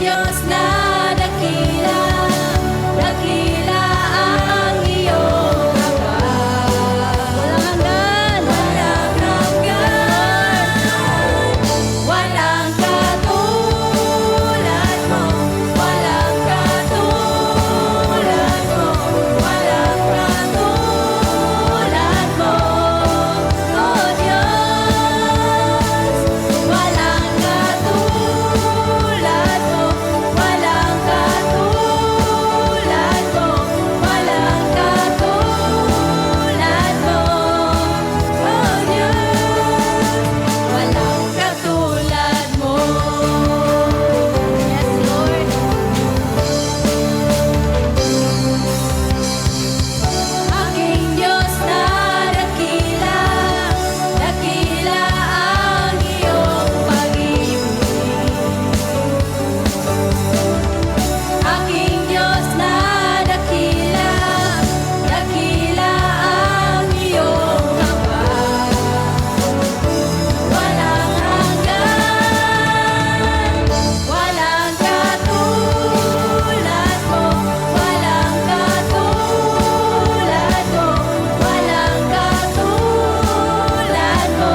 Diyos na dakila, dakila ang iyong habag. Walang hanggan, walang katulad mo, walang katulad mo, walang katulad mo, oh Diyos. Walang katulad mo, walang katulad mo, walang katulad mo, oh Diyos. Walang katulad mo. Yes, Lord. Aking Diyos na dakila, dakila ang iyong pag-ibig. Aking Diyos na dakila, dakila ang iyong habag. Walang hanggan, walang katulad mo, walang katulad mo, walang katulad mo,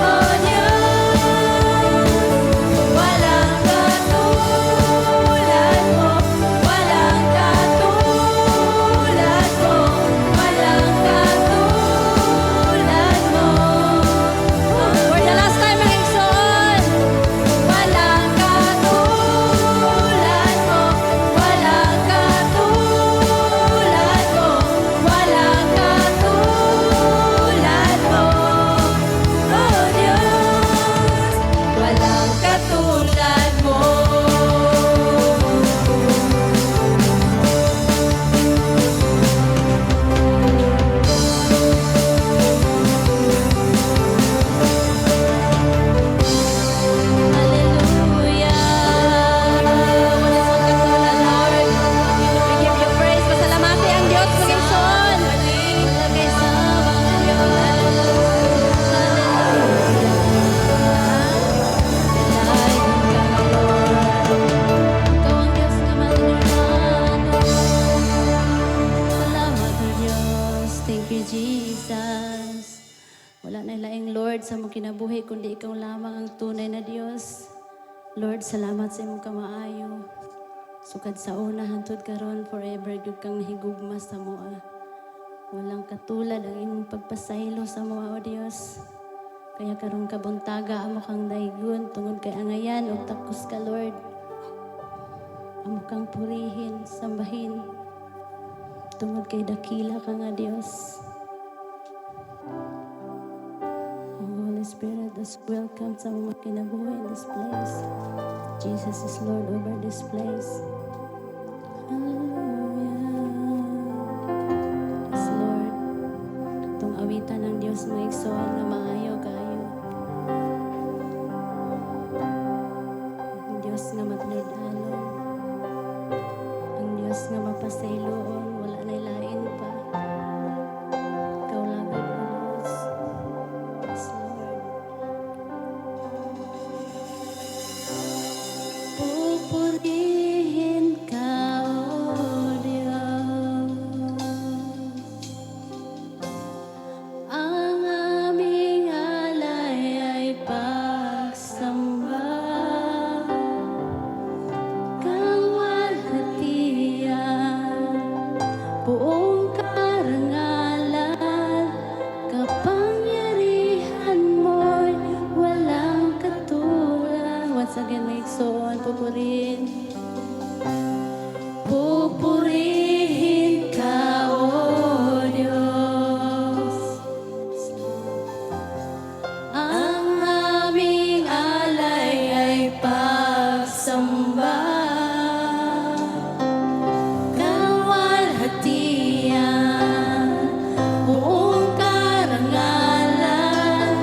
oh Diyos. Walang katulad mo, walang katulad mo, walang katulad mo. For the last time, mga igsoon. Walang katulad mo, walang katulad mo, walang katulad mo, oh Diyos. Walang katulad mo. Hallelujah. Walang katulad, Lord. We give you praise. Pasalamati ang Diyos, mga igsoon. Lagay sa Ikaw ang Diyos na malinano. Salamat, O Diyos. Thank you, Jesus. Wala na ilaing Lord sa mong kinabuhi, kundi ikaw lamang ang tunay na Diyos. Lord, salamat sa imong kamaayo. Sukad sa una, hantod karon forever, gyud kang nahigugma sa moa. Walang katulad ang imong pagpasaylo sa moa, O Diyos. Kaya karong kabuntaga, amo kang daigon, tungod kay angayan, o takos ka, Lord. Amo kang purihin, sambahin, tungod kay dakila ka nga Diyos. Holy Spirit is welcome sa mga kinabuhi in this place. Jesus is Lord over this place. Hallelujah. Yes, Lord. Itong awitan ng Diyos mga igsoon na maayo kayo. Ang Diyos nga matulid-alon. Ang Diyos nga mapasayloon. Wala na ilain pa. Ikaw lang ang Diyos. Yes, Lord. Pupurihin ka, O Diyos. Ang aming alay ay pagsamba. Kawalhatian, buong karangalan, kapangyarihan mo'y walang katulad. Once again, may igsoon, pupurin. Pupurihin ka, O Diyos. Ang aming alay ay pagsamba. Kawalhatian, buong karangalan,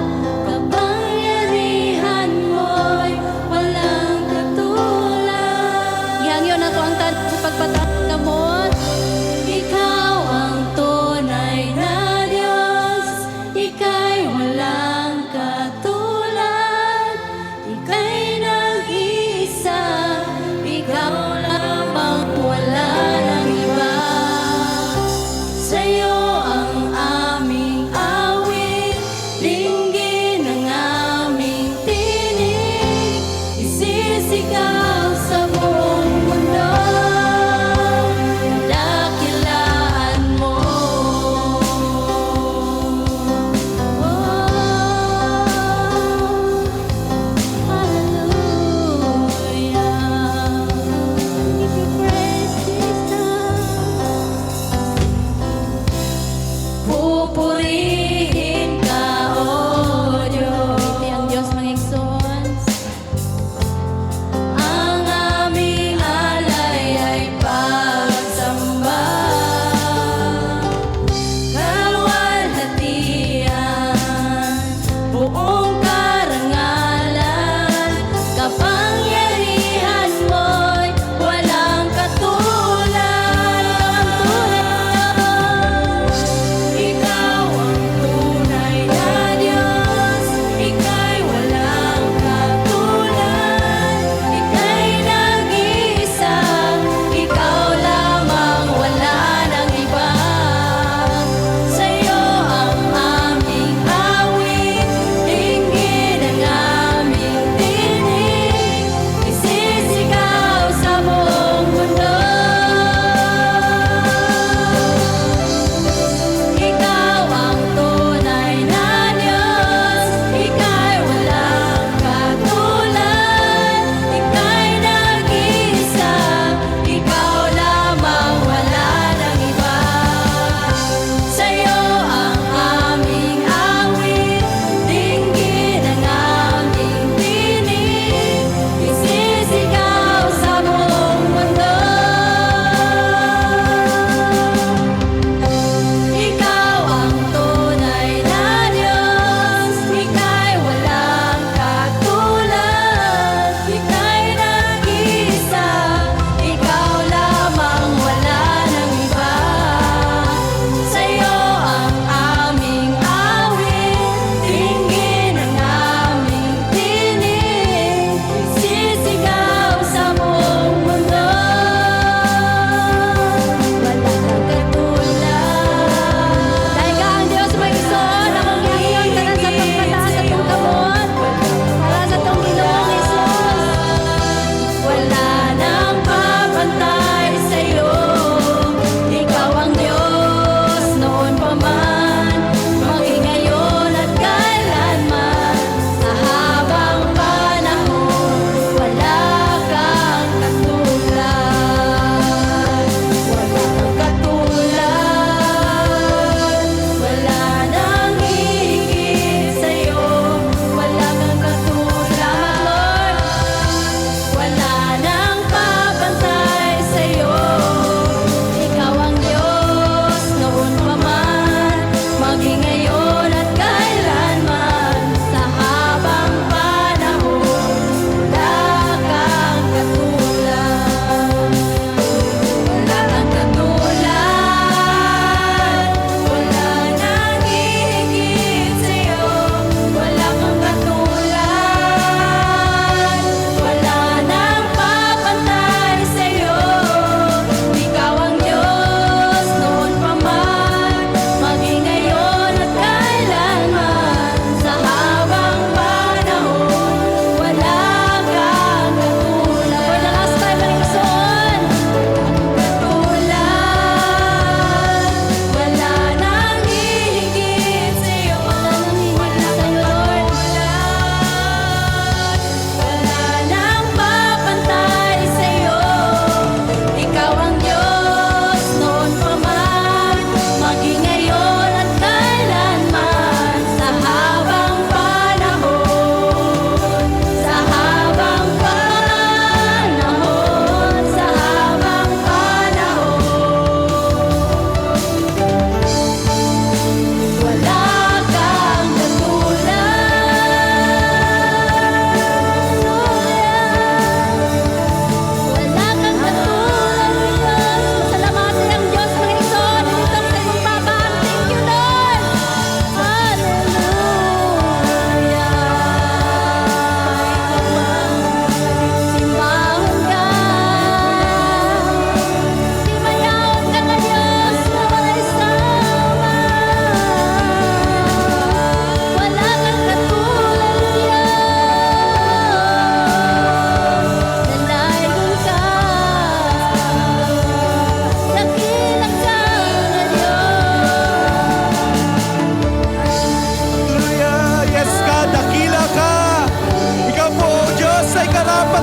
kapangyarihan mo'y walang katulad.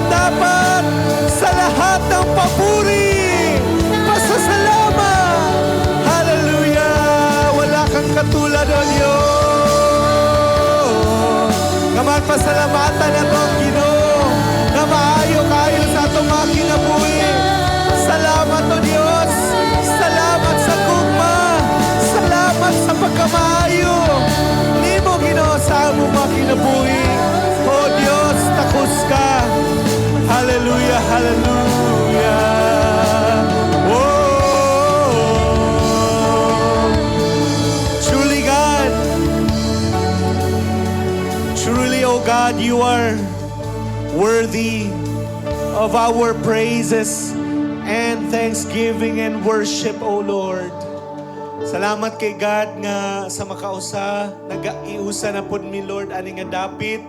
karapat-dapat sa lahat ng papuri, pasasalamat. Hallelujah! Wala kang katulad o Diyos. Kaman pasalamatan na itong Ginoo na maayo kayo sa itong mga kinabuhi. Salamat o Diyos. Salamat sa gugma. Salamat sa pagkamaayo. Ni mo Ginoo sa among mga kinabuhi. O Diyos, takos ka. Hallelujah, hallelujah. Oh, truly God, truly, oh God, you are worthy of our praises and thanksgiving and worship, O Lord. Salamat kay God nga sa makausa, nag-iusa na pod mi Lord ani nga dapit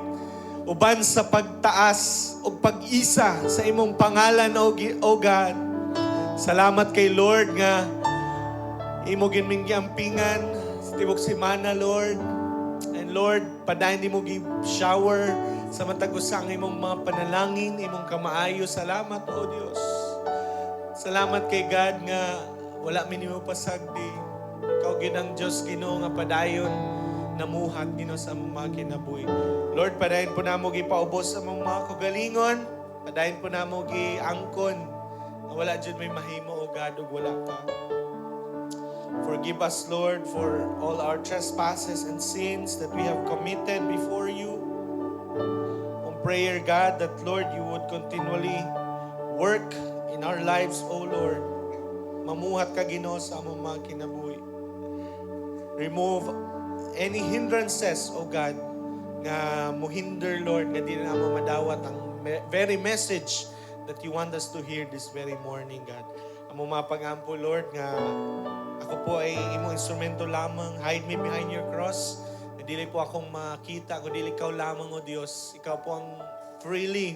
uban sa pagtaas o pag-isa sa imong pangalan, O God. Salamat kay Lord nga imo ginming giampingan sa tibok semana, Lord. And Lord, padayon nimo gi-shower sa matag usa ang imong mga panalangin, imong kamaayo. Salamat, O Dios. Salamat kay God nga wala minimo pasagdi. Ikaw ginang Diyos Ginoo nga padayon namuhat Ginoo sa mga kinabuhi. Lord, padayon po namo gipaubos sa mga kagalingon. Padayon po namo giangkon na wala jud may mahimo, O God, ug wala ka. Forgive us, Lord, for all our trespasses and sins that we have committed before you. On prayer, God, that, Lord, you would continually work in our lives, O Lord. Mamuhat ka, Ginoo, sa among mga kinabuhi. Remove any hindrances, O God, nga muhinder, Lord, nga di na madawat ang very message that you want us to hear this very morning, God. Among mga pag-ampo, Lord, nga ako po ay imong instrumento lamang. Hide me behind your cross. Dili po akong makita, kundi ikaw lamang, O Diyos. Ikaw po ang freely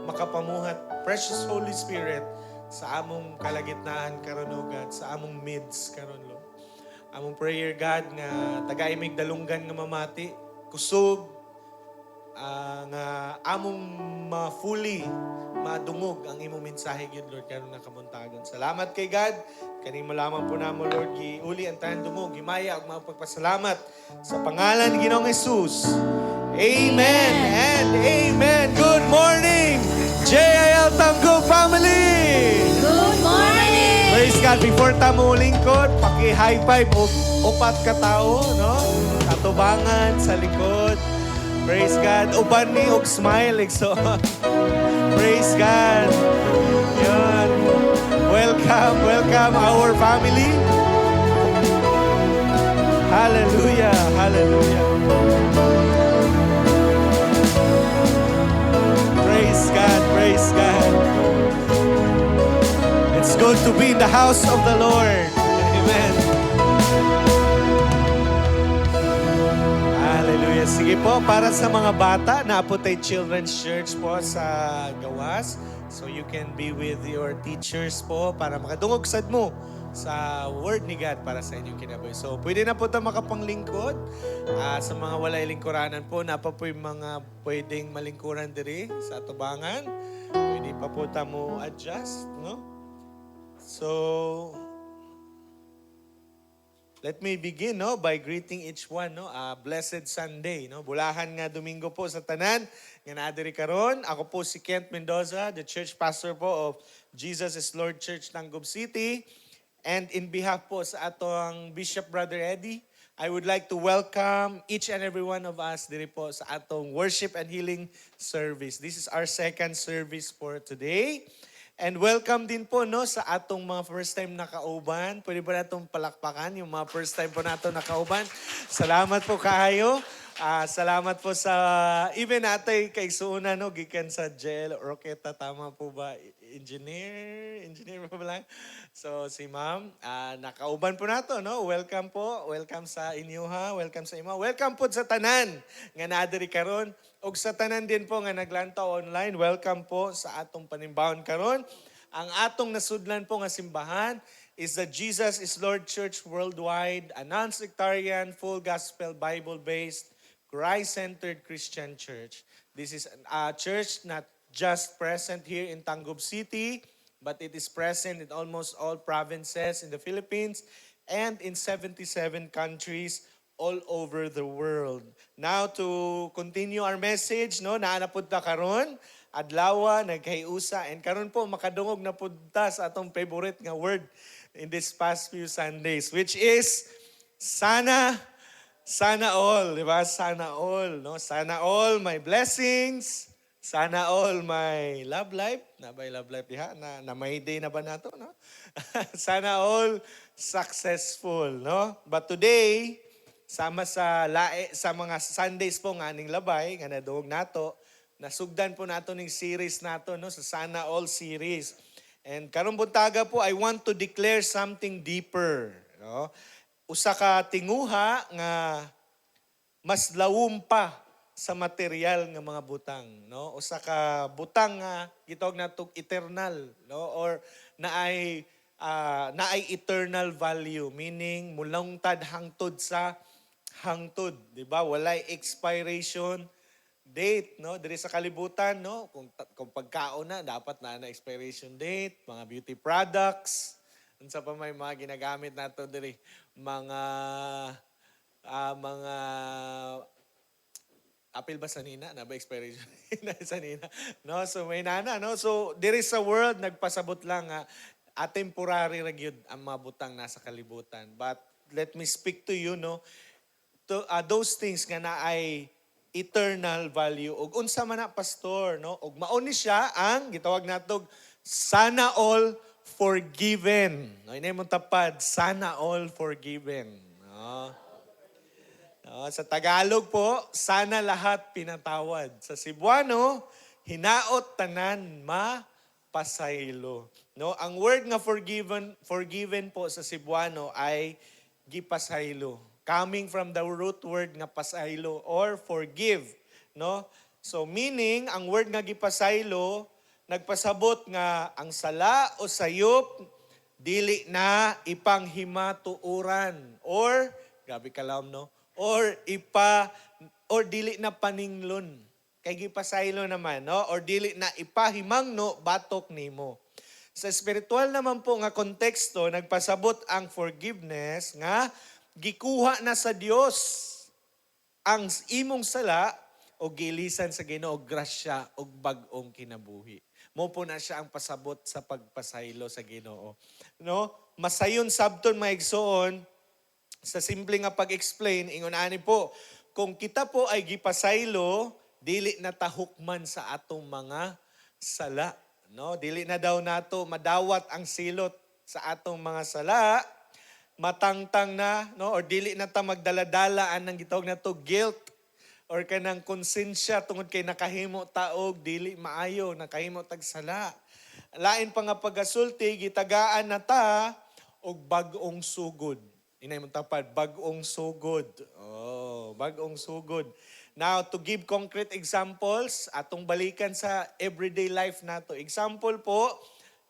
makapamuhat. Precious Holy Spirit, sa among kalagitnaan karon, O God, sa among midst karon, Lord. Among prayer, God, nga tagaimig dalunggan nga mamati, kusog, nga among fully madungog ang imong mensahe yun, Lord, karon na kamuntagon. Salamat kay God. Kaning malaman po namo, Lord, giuli ang tayong dungog, gimaya og magpagpasalamat sa pangalan ni Ginoong Jesus. Amen and amen. Good morning, JIL Tamgo family. Good morning! Praise God. Before tamo lingkod, paki-high five o upat ka tao, no? Katubangan sa likod. Praise God. Uban ni og smile, so. Praise God. Yun. Welcome, welcome our family. Hallelujah, hallelujah. Praise God, praise God. It's good to be in the house of the Lord. Amen. Hallelujah. Sige po, para sa mga bata, naapot tayo Children's Church po sa Gawas. So you can be with your teachers po para makadungog sad mo sa word ni God para sa inyong kinabuhi. So pwede na po ito makapanglingkod. Sa mga walay lingkuranan po, napa po yung mga pwedeng malingkuran diri sa tubangan. Pwede pa po mo adjust, no? So, let me begin, no, by greeting each one, no. Blessed Sunday, no. Bulahan nga Domingo po sa tanan nga naadiri karon. Ako po si Kent Mendoza, the church pastor po of Jesus is Lord Church Tangub City. And in behalf po sa atong Bishop Brother Eddie, I would like to welcome each and every one of us diri po sa atong worship and healing service. This is our second service for today. And welcome din po, no, sa atong mga first time nakauban. Pwede ba natong palakpakan yung mga first time po nato nakauban? Salamat po kayo. Salamat po sa even natay kay Suuna, no, gikan sa Jel Roqueta, tama po ba? Engineer po ba lang? So si Ma'am, nakauban po nato, no? Welcome po. Welcome sa inyo, ha. Welcome sa imo. Welcome po sa tanan nga naadiri karon. Og sa tanan din po nga naglantaw online, welcome po sa atong panimbawon karon. Ang atong nasudlan po nga simbahan is the Jesus is Lord Church Worldwide, a non-sectarian, full gospel, Bible-based, Christ-centered Christian church. This is a church not just present here in Tangub City, but it is present in almost all provinces in the Philippines and in 77 countries all over the world. Now to continue our message, no, naanapod ta karon, adlaw nagkayusa, and karon po makadungog na punta sa atong favorite nga word in this past few Sundays, which is sana all, di ba? Sana all, no? Sana all my blessings, sana all my love life, na ba love life diha? Na may day na ba nato, no? Sana all successful, no? But today, sama sa lae sa mga Sundays po nga aning labay nga nadungog nato, nasugdan po nato ning series nato, no, sa Sana All series. And karong buntaga po, I want to declare something deeper, no? Usa ka tinguha nga mas lawom pa sa material nga mga butang, no? Usa ka butang nga gitawag natong eternal, no? Or naay eternal value, meaning mulangtad hangtod sa hangtod, di ba? Walay expiration date, no? Diri sa kalibutan, no? Kung pagkaon na, dapat na expiration date, mga beauty products, unsa pa may mga ginagamit nato diri, mga apil ba sanina na ba expiration na sanina, no? So may nana, no? So diri sa world nagpasabot lang nga temporary ra gyud ang mga butang nasa kalibutan. But let me speak to you, no, to those things nga naay eternal value ug unsa man na, pastor, no, ug mao ni siya ang gitawag natog sana all forgiven. No, inay mong tapad, sana all forgiven, no? No, sa Tagalog po, sana lahat pinatawad. Sa Cebuano, hinaot tanan mapasaylo. No, ang word nga forgiven po sa Cebuano ay gipasaylo. Coming from the root word nga pasaylo or forgive, no? So meaning ang word nga gipasaylo nagpasabot nga ang sala o sayop dili na ipanghimatuoran or grabe kalam, no? Or dili na paninglon. Kay gipasaylo naman, no? Or dili na ipahimangno batok nimo. Sa spiritual naman po nga konteksto, nagpasabot ang forgiveness nga gikuha na sa Dios ang imong sala o gilisan sa Ginoo grasya o bag-ong kinabuhi. Mo po na siya ang pasabot sa pagpasaylo sa Ginoo. No? Masayon sabton mga igsoon, sa simple nga pag-explain, ingon ani po, kung kita po ay gipasaylo, dili na tahukman sa atong mga sala. No? Dili na daw nato madawat ang silot sa atong mga sala, matangtang na, no? Or dili na ta magdala-dalaan ng gitawag na to guilt or kanang konsensya tungod kay nakahimo taog dili maayo, nakahimo tag sala. Lain pa nga pagasulti, gitagaan na ta og bag-ong sugod. Inay mo tapad, bag-ong sugod. Oh, bag-ong sugod. Now, to give concrete examples, atong balikan sa everyday life nato. Example po,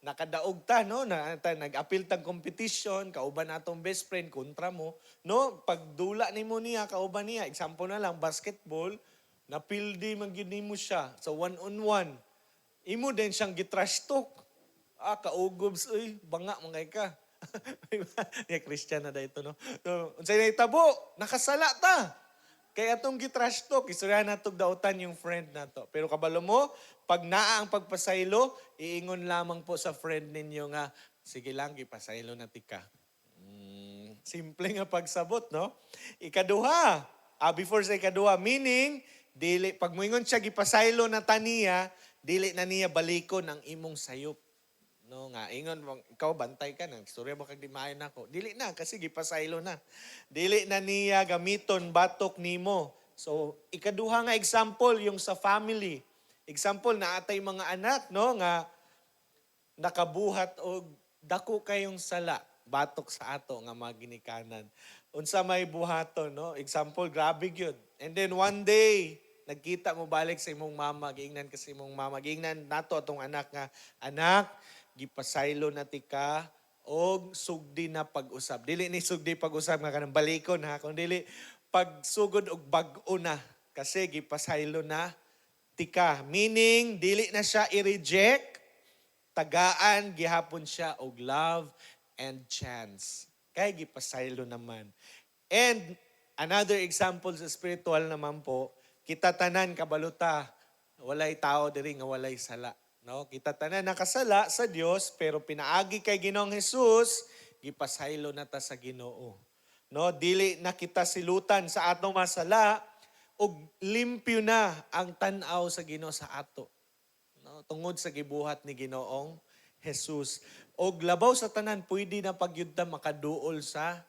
nakadaog ta, no? Nag-apil tang competition, kauban atong best friend kontra mo, no? Pagdula nimo niya, kauban niya, example na lang, basketball, napildi man gyud nimo siya sa one-on-one. Imo din siyang gitrash talk. Kaugobs, banga man kay ka. Ya Christian na dito, no? So, unsay nahitabo? Nakasala ta. Kaya atong gitrash talk, istorya na itong dautan yung friend na to. Pero kabalo mo, pag naa ang pagpasaylo, iingon lamang po sa friend ninyo nga, sige lang, ipasaylo na tika. Simple nga pagsabot, no? Ikaduha, before sa ikaduha, meaning, pag moingon siya, gipasaylo na taniya, dili na niya balikon ang imong sayop. No nga, ingon, ikaw bantay ka na, istorya ba kag di maayon ako? Dili na, kasi gipasaylo na. Dili na niya gamiton batok nimo. So, ikaduha nga example, yung sa family. Example, na atay mga anak, no, nga nakabuhat o dako kayong sala, batok sa ato nga mga ginikanan. Unsa may buhaton, no? Example, grabe gyud. And then one day, nagkita mo balik sa imong mama, giingnan ka sa imong mama, giingnan nato atong anak nga, anak, gipasaylo na tika og sugdi na pag-usab. Dili ni sugdi pag-usab nga kanang balikon ha, kundi dili pagsugod og bag-o na kasi gipasaylo na tika. Meaning, dili na siya i-reject, tagaan, gihapon siya og love and chance. Kaya gipasaylo naman. And another example sa spiritual naman po, kita tanan kabaluta, walay tao diri nga walay sala. No? Kita tanan nakasala sa Dios, pero pinaagi kay Ginoong Hesus, gipasaylo na ta sa Ginoo. No, dili na kita silutan sa atong masala ug limpyo na ang tan-aw sa Ginoo sa ato. No, tungod sa gibuhat ni Ginoong Hesus. Og labaw sa tanan pwede na pagyud ta makaduol sa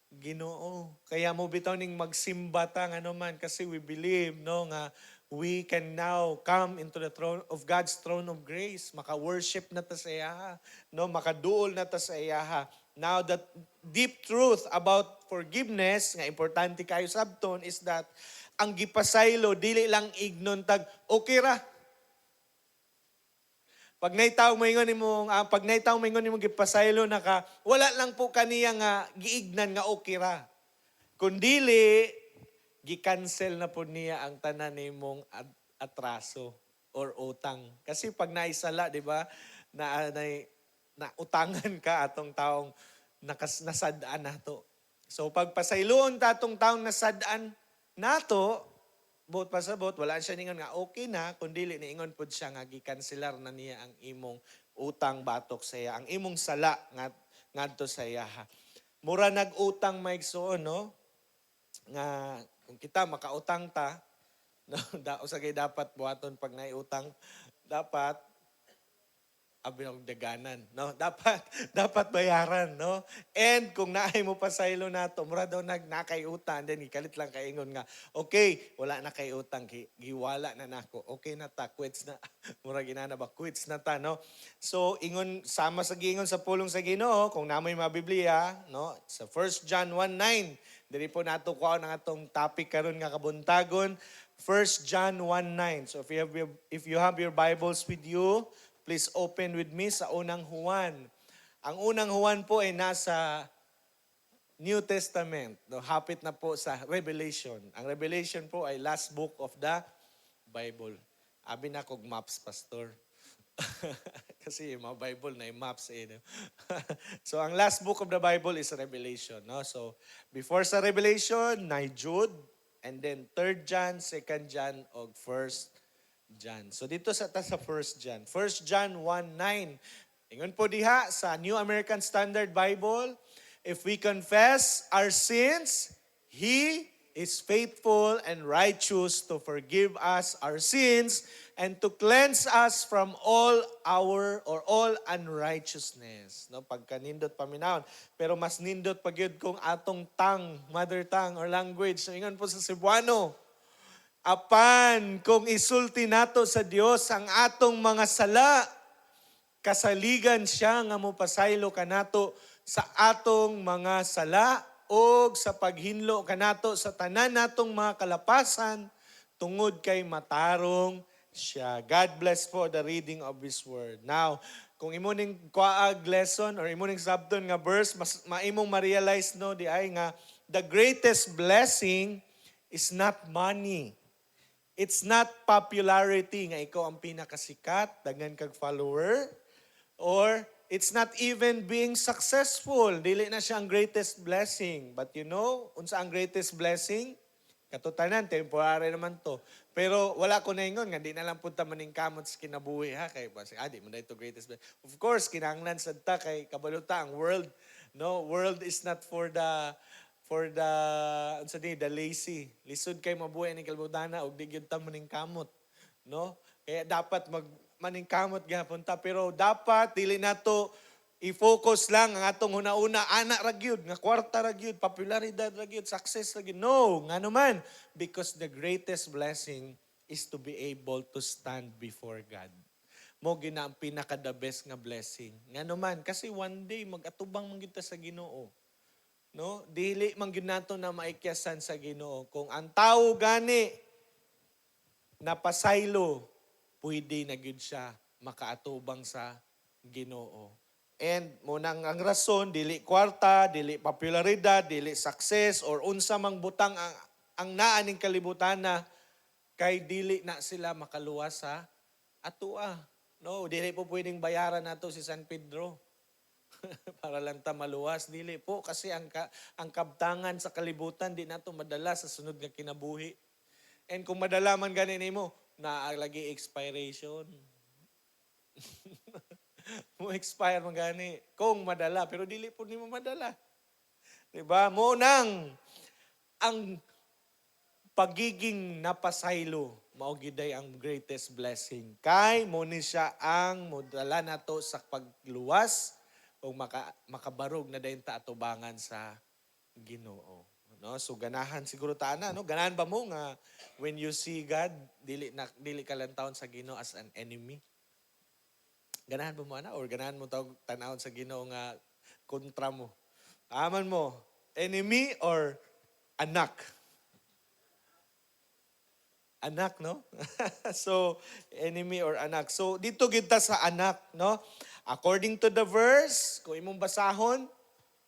Ginoo. Kaya mo bitaw ning magsimba ta nga man kasi we believe no nga we can now come into the throne of God's throne of grace. Maka-worship na ta sa iya, no, makaduol na ta sa iya. Now, the deep truth about forgiveness, nga importante kayo sabton, is that ang gipasaylo, dili lang ignon tag, okay ra. Pag naitaw mo ingon imong gipasaylo naka, wala lang po kaniya nga giignan nga okay ra. Kundili, gi-cancel na po niya ang tanan nimong atraso or utang. Kasi pag naisala, di ba, na utangan ka atong taong nasadaan nato. So pagpasayloon ta atong taong nasadaan nato, bot pasabot, wala siya ningon nga okay na, kundi niingon pud siya nga gikanselar na niya ang imong utang batok sa iya, ang imong sala ngadto sa iya. Mura nag-utang maigsoon, no? Nga kung kita makautang ta, no, usagay dapat buhaton pag naiutang, dapat abinong daganan, no? Dapat bayaran, no? And kung naay mo pa saylo nato, mura daw nakay utang, then ikalit lang kay ingon nga, okay, wala na kay utang, giwala na nako. Okay na ta, quits na. Mura ginana ba, quits na ta, no? So ingon sama sa giingon sa pulong sa Ginoo, kung namoy mabiblia, no? Sa 1 John 1:9, diri po nato kuha ang atong topic karon nga kabuntagon, 1 John 1:9. So if you have your Bibles with you, please open with me sa unang Juan. Ang unang Juan po ay nasa New Testament. No, hapit na po sa Revelation. Ang Revelation po ay last book of the Bible. Abi na kog maps, pastor. Kasi yung mga Bible na yung maps eh. No? So ang last book of the Bible is Revelation. No? So before sa Revelation, na Jude, and then 3 John, 2 John, o 1 John. So dito sa 1 John. 1 John 1:9. Ingon po diha sa New American Standard Bible, if we confess our sins, He is faithful and righteous to forgive us our sins and to cleanse us from all unrighteousness. No, pagkanindot paminawon. Pero mas nindot pagyud kung atong mother tongue or language. So ingon po sa Cebuano, apan kung isulti nato sa Dios ang atong mga sala, kasaligan siya nga mopasaylo kanato sa atong mga sala o sa paghinlo kanato sa tanan natong mga kalapasan tungod kay matarong siya. God bless for the reading of His Word. Now, kung imo ning kuaag lesson or imo ning sabton nga verse, mas maimong ma-realize no di ay nga the greatest blessing is not money. It's not popularity nga ikaw ang pinakasikat, daghan kag follower, or it's not even being successful. Dili na siya ang greatest blessing. But you know, unsa ang greatest blessing? Katutanan, temporary naman to. Pero wala ko na ingon nga, di na lang punta maning kamot sa kinabuhi ha. Kay di mo na ito greatest blessing. Of course, kinahanglan sad ta kay kabaluta ang world. No, world is not for the lazy. Lisod kay mabuhay ni kalbutana og di gyud ta maning kamot, no? Kaya dapat maning kamot gyapon ta, pero dapat dili nato i-focus lang ang atong una-una ana ra gyud nga kwarta ra gyud, popularidad ra gyud, success ra gyud. No, ngano man, because the greatest blessing is to be able to stand before God. Mo gina ang pinaka the best nga blessing. Ngano man, kasi one day magatubang man gyud ta sa Ginoo. No, dili man gyud nato na maikyasan sa Ginoo. Kung ang tawo gani napasaylo, pwede na gyud siya makaatubang sa Ginoo. And munang ang rason, dili kwarta, dili popularidad, dili success or unsa mang butang ang naa ning kalibutan na kay dili na sila makaluwas sa atua. No, dili po pwedeng bayaran nato si San Pedro para lang ta maluwas. Dili po kasi ang kabtangan sa kalibutan di nato madala sa sunod nga kinabuhi. And kung madala man gani nimo, naalagi expiration. Mo expire man gani kung madala pero dili po nimo madala. Diba? Mo nang ang pagiging napasaylo mao giday ang greatest blessing. Kay mo ni siya ang modala nato sa pagluwas o makabarog na dayon ta atubangan sa Ginoo. No? So ganahan siguro ta na, no? Ganahan ba mo nga when you see God, dili ka lang taon sa Ginoo as an enemy? Ganahan ba mo ana or ganahan mo tan-awon sa Ginoo nga kontra mo? Aman mo, enemy or anak? Anak, no? So, enemy or anak. So, dito kita sa anak, no? According to the verse, kung imong basahon,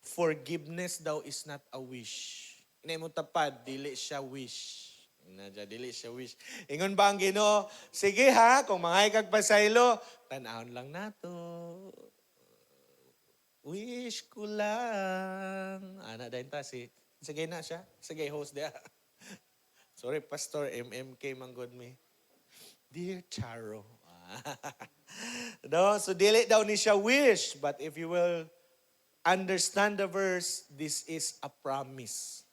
forgiveness daw is not a wish. Ina mo tapad, dili siya wish. Dili siya wish. Ingon ba ang Ginoo? Sige ha, kung mga kagpasaylo, tanahon lang nato. Wish ko lang. Ana dahil ta si. Sige na siya. Sige, host dia. Sorry, Pastor MMK manggod me. Dear Charo. No, so dili daw ni siya wish, but if you will understand the verse, this is a promise.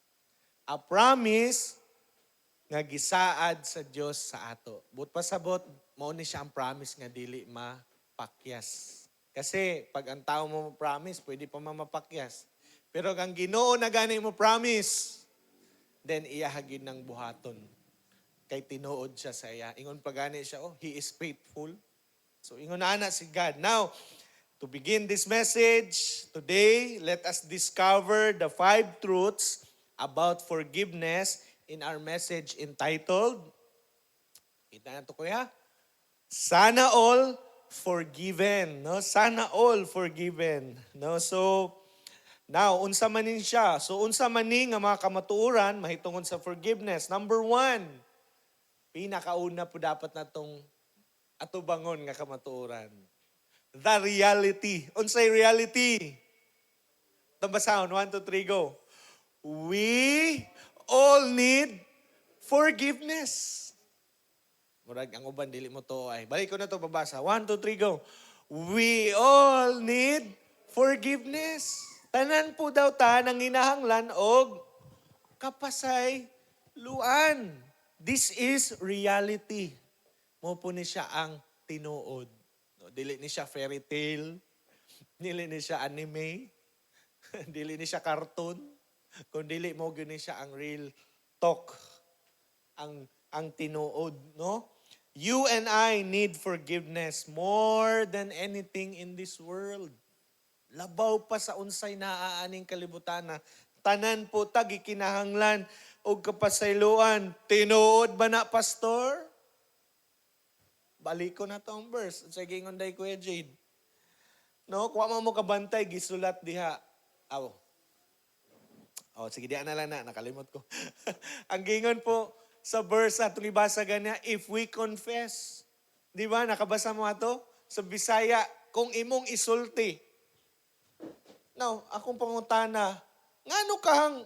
A promise nga gisaad sa Dios sa ato. But pasabot, mao ni siya ang promise nga dili mapakyas. Kasi pag ang tao mo promise, pwede pa mapakyas. Pero kang Ginoo na gani mo promise, then iyahagin ng buhaton. Kay tinuod siya sa iya. Ingon pa gani siya, oh, He is faithful. So ingon na si God. Now, to begin this message, today, let us discover the 5 truths about forgiveness in our message entitled, kita na to kuya, Sana All Forgiven. No? Sana all forgiven. No? So, now, unsa manin siya? So, unsa manin nga mga kamatuoran mahitungod sa forgiveness. Number 1, pinakauna po dapat natong atubangon nga kamatuoran. The reality. Unsay reality? Tambasahon, 1, 2, 3, go. We all need forgiveness. Murag, ang uban, dili mo to ay. Balik ko na to babasa. 1, 2, 3, go. We all need forgiveness. Tanan po daw ta nang hinahanglan og kapasay luan. This is reality. Mo po ni siya ang tinuod. No, dili ni siya fairy tale. Dili ni siya anime. Dili ni siya cartoon. Kung dili mo gyud ni siya ang real talk. Ang tinuod, no? You and I need forgiveness more than anything in this world. Labaw pa sa unsay naaaning kalibutan na tanan po tagi kinahanglan og kapasayloan. Tinuod ba na, pastor? Balik ko na tong verse. Sa gingon day Kuya Jade. No, kuha mo kabantay gisulat diha. Aw. Oh, sige diha na lang na nakalimot ko. Ang gingon po sa verse na itong ibasa ganya, if we confess. Di ba? Nakabasa mo ato? Sa Bisaya, kung imong isulti. Now, akong pangutana, ngano kahang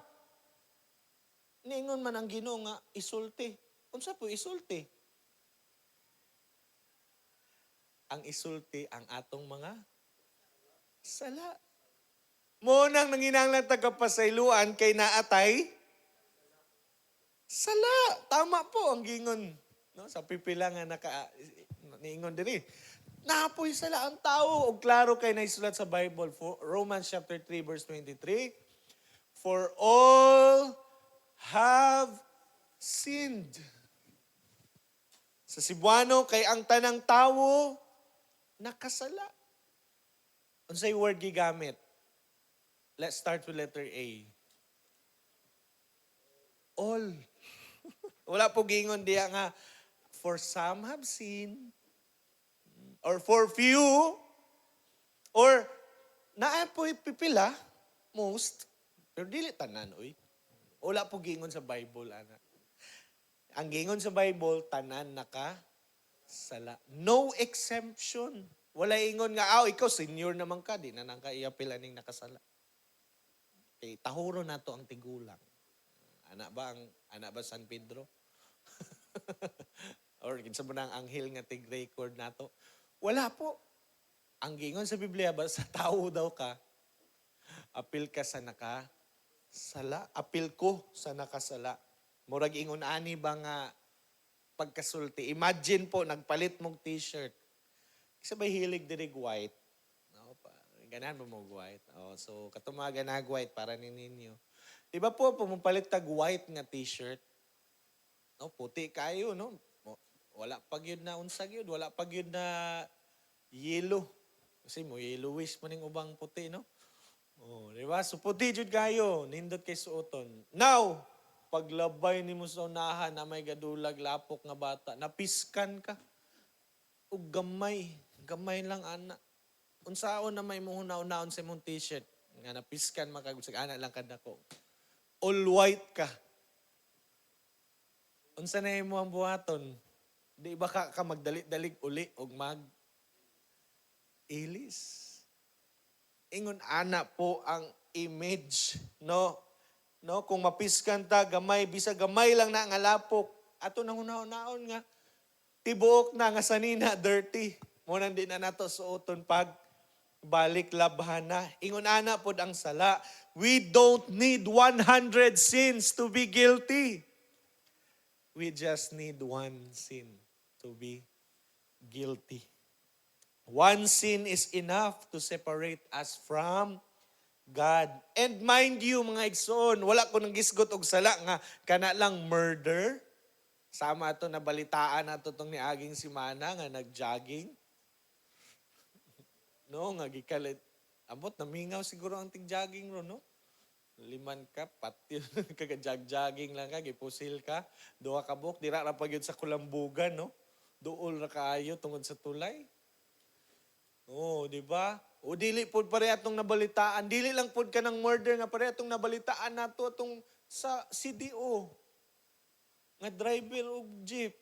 ningon man ang Ginoo nga isulti? Unsa po isulti? Ang isulti ang atong mga sala. Mo nang nanginanglan tagapasayloan kay naatay sala. Tama po ang gingon. No? Sa pipila nga niingon diri. Napoy sala ang tao. O klaro kay naisulat sa Bible. Romans chapter 3 verse 23. For all have sinned. Sa Cebuano, kay ang tanang tao nakasala. Unsay word gigamit? Let's start with letter A. All. Wala po gingon diya nga, for some have sinned, or for few, or naa po pipila, most, pero dili tanan, oy. Wala po gingon sa Bible, ana. Ang gingon sa Bible, tanan sala. No exemption. Wala ingon nga, ikaw senior naman ka, di na nang kaiyapil aning nakasala. Okay, tahuro na to ang tigulang. Anak ba San Pedro? Or kinsa mo na ang anghel nga tig-record nato? Wala po. Ang gingon sa Biblia ba sa tao daw ka, apil ka sa nakasala, apil ko sa nakasala. Murag ingon ani ba nga pagkasulti. Imagine po, nagpalit mong t-shirt. Kasi ba hilig dirig white? No, ganan mo white. So, katumaga na white para ninyo. Diba po, pumapalit tag white nga t-shirt. No, puti kayo, no? Wala pag yun na unsag yun. Wala pag yun na yellow. Kasi mo, yellowish man yung ubang puti, no? Diba? So, puti jud kayo. Nindot kay suoton. Now, paglabay ni mo sa unahan na may gadulag, lapok nga bata, napiskan ka. O gamay. Gamay lang, ana. Unsaon na may muhunaw-naon sa mong t-shirt. Nga napiskan, makagusag, ana lang kada ko. All white ka. Unsa na mo ang buhaton? Di ba ka magdalit-dalig uli o ilis? Ingon ana po ang image, no? No, kung mapiskan ta gamay, bisa gamay lang na nga lapok. Ato nang hunaw-naon nga tibuok na nga sanina dirty. Mo nang di na nato suoton pag balik labhan na. Ingon ana pod ang sala. We don't need 100 sins to be guilty. We just need one sin to be guilty. One sin is enough to separate us from God. And mind you, mga igsoon, wala ko nang gisgot og sala nga kana lang murder. Sama ato na balitaan nato tong niaging si Mana nga nag-jogging. No, nga gikalit. Abot namingaw siguro ang tig-jogging ro, no? 5 ka, pati kaga-jogging lang ka, gipusil ka, 2 ka buok, dira ra pa gyud sa kulambugan, no? Duol ra kaayo tungod sa tulay. Di ba? O dili pod pare atong nabalitaan. Dili lang pod ka ng murder nga pare atong nabalitaan nato atong sa CDO. Nga driver og jeep.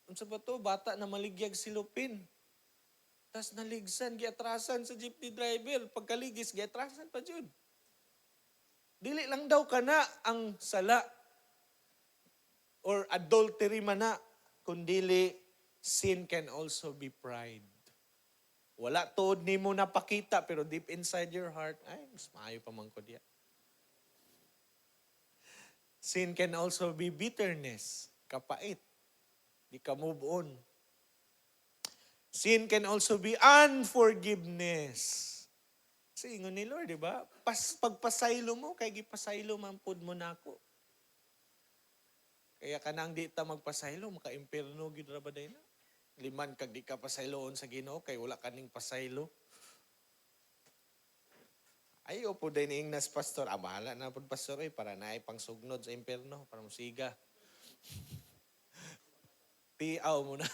Unsa ba to? Bata na maligyag silupin. Tas naligsan, giatrasan sa jeepney driver. Pagkaligis, giatrasan pa jud. Dili lang daw kana ang sala or adultery man na, kundili sin can also be pride. Wala tuod nimo napakita pero deep inside your heart, ay, mas maayo pa man ko diya. Sin can also be bitterness, kapait. Di ka move on. Sin can also be unforgiveness. Kasi ingon ni Lord, di ba? Pagpasaylo mo, kay gipasaylo man pud mo nako. Kaya kanang di ta magpasaylo, maka-imperno gid ra ba day na? 5 kag di ka pasayloon sa Ginoo kay wala kaning pasaylo. Ayo po din ingnas pastor. Bahala na po pastor para naay pangsugnod sa imperno para musiga. Tiaw mo na.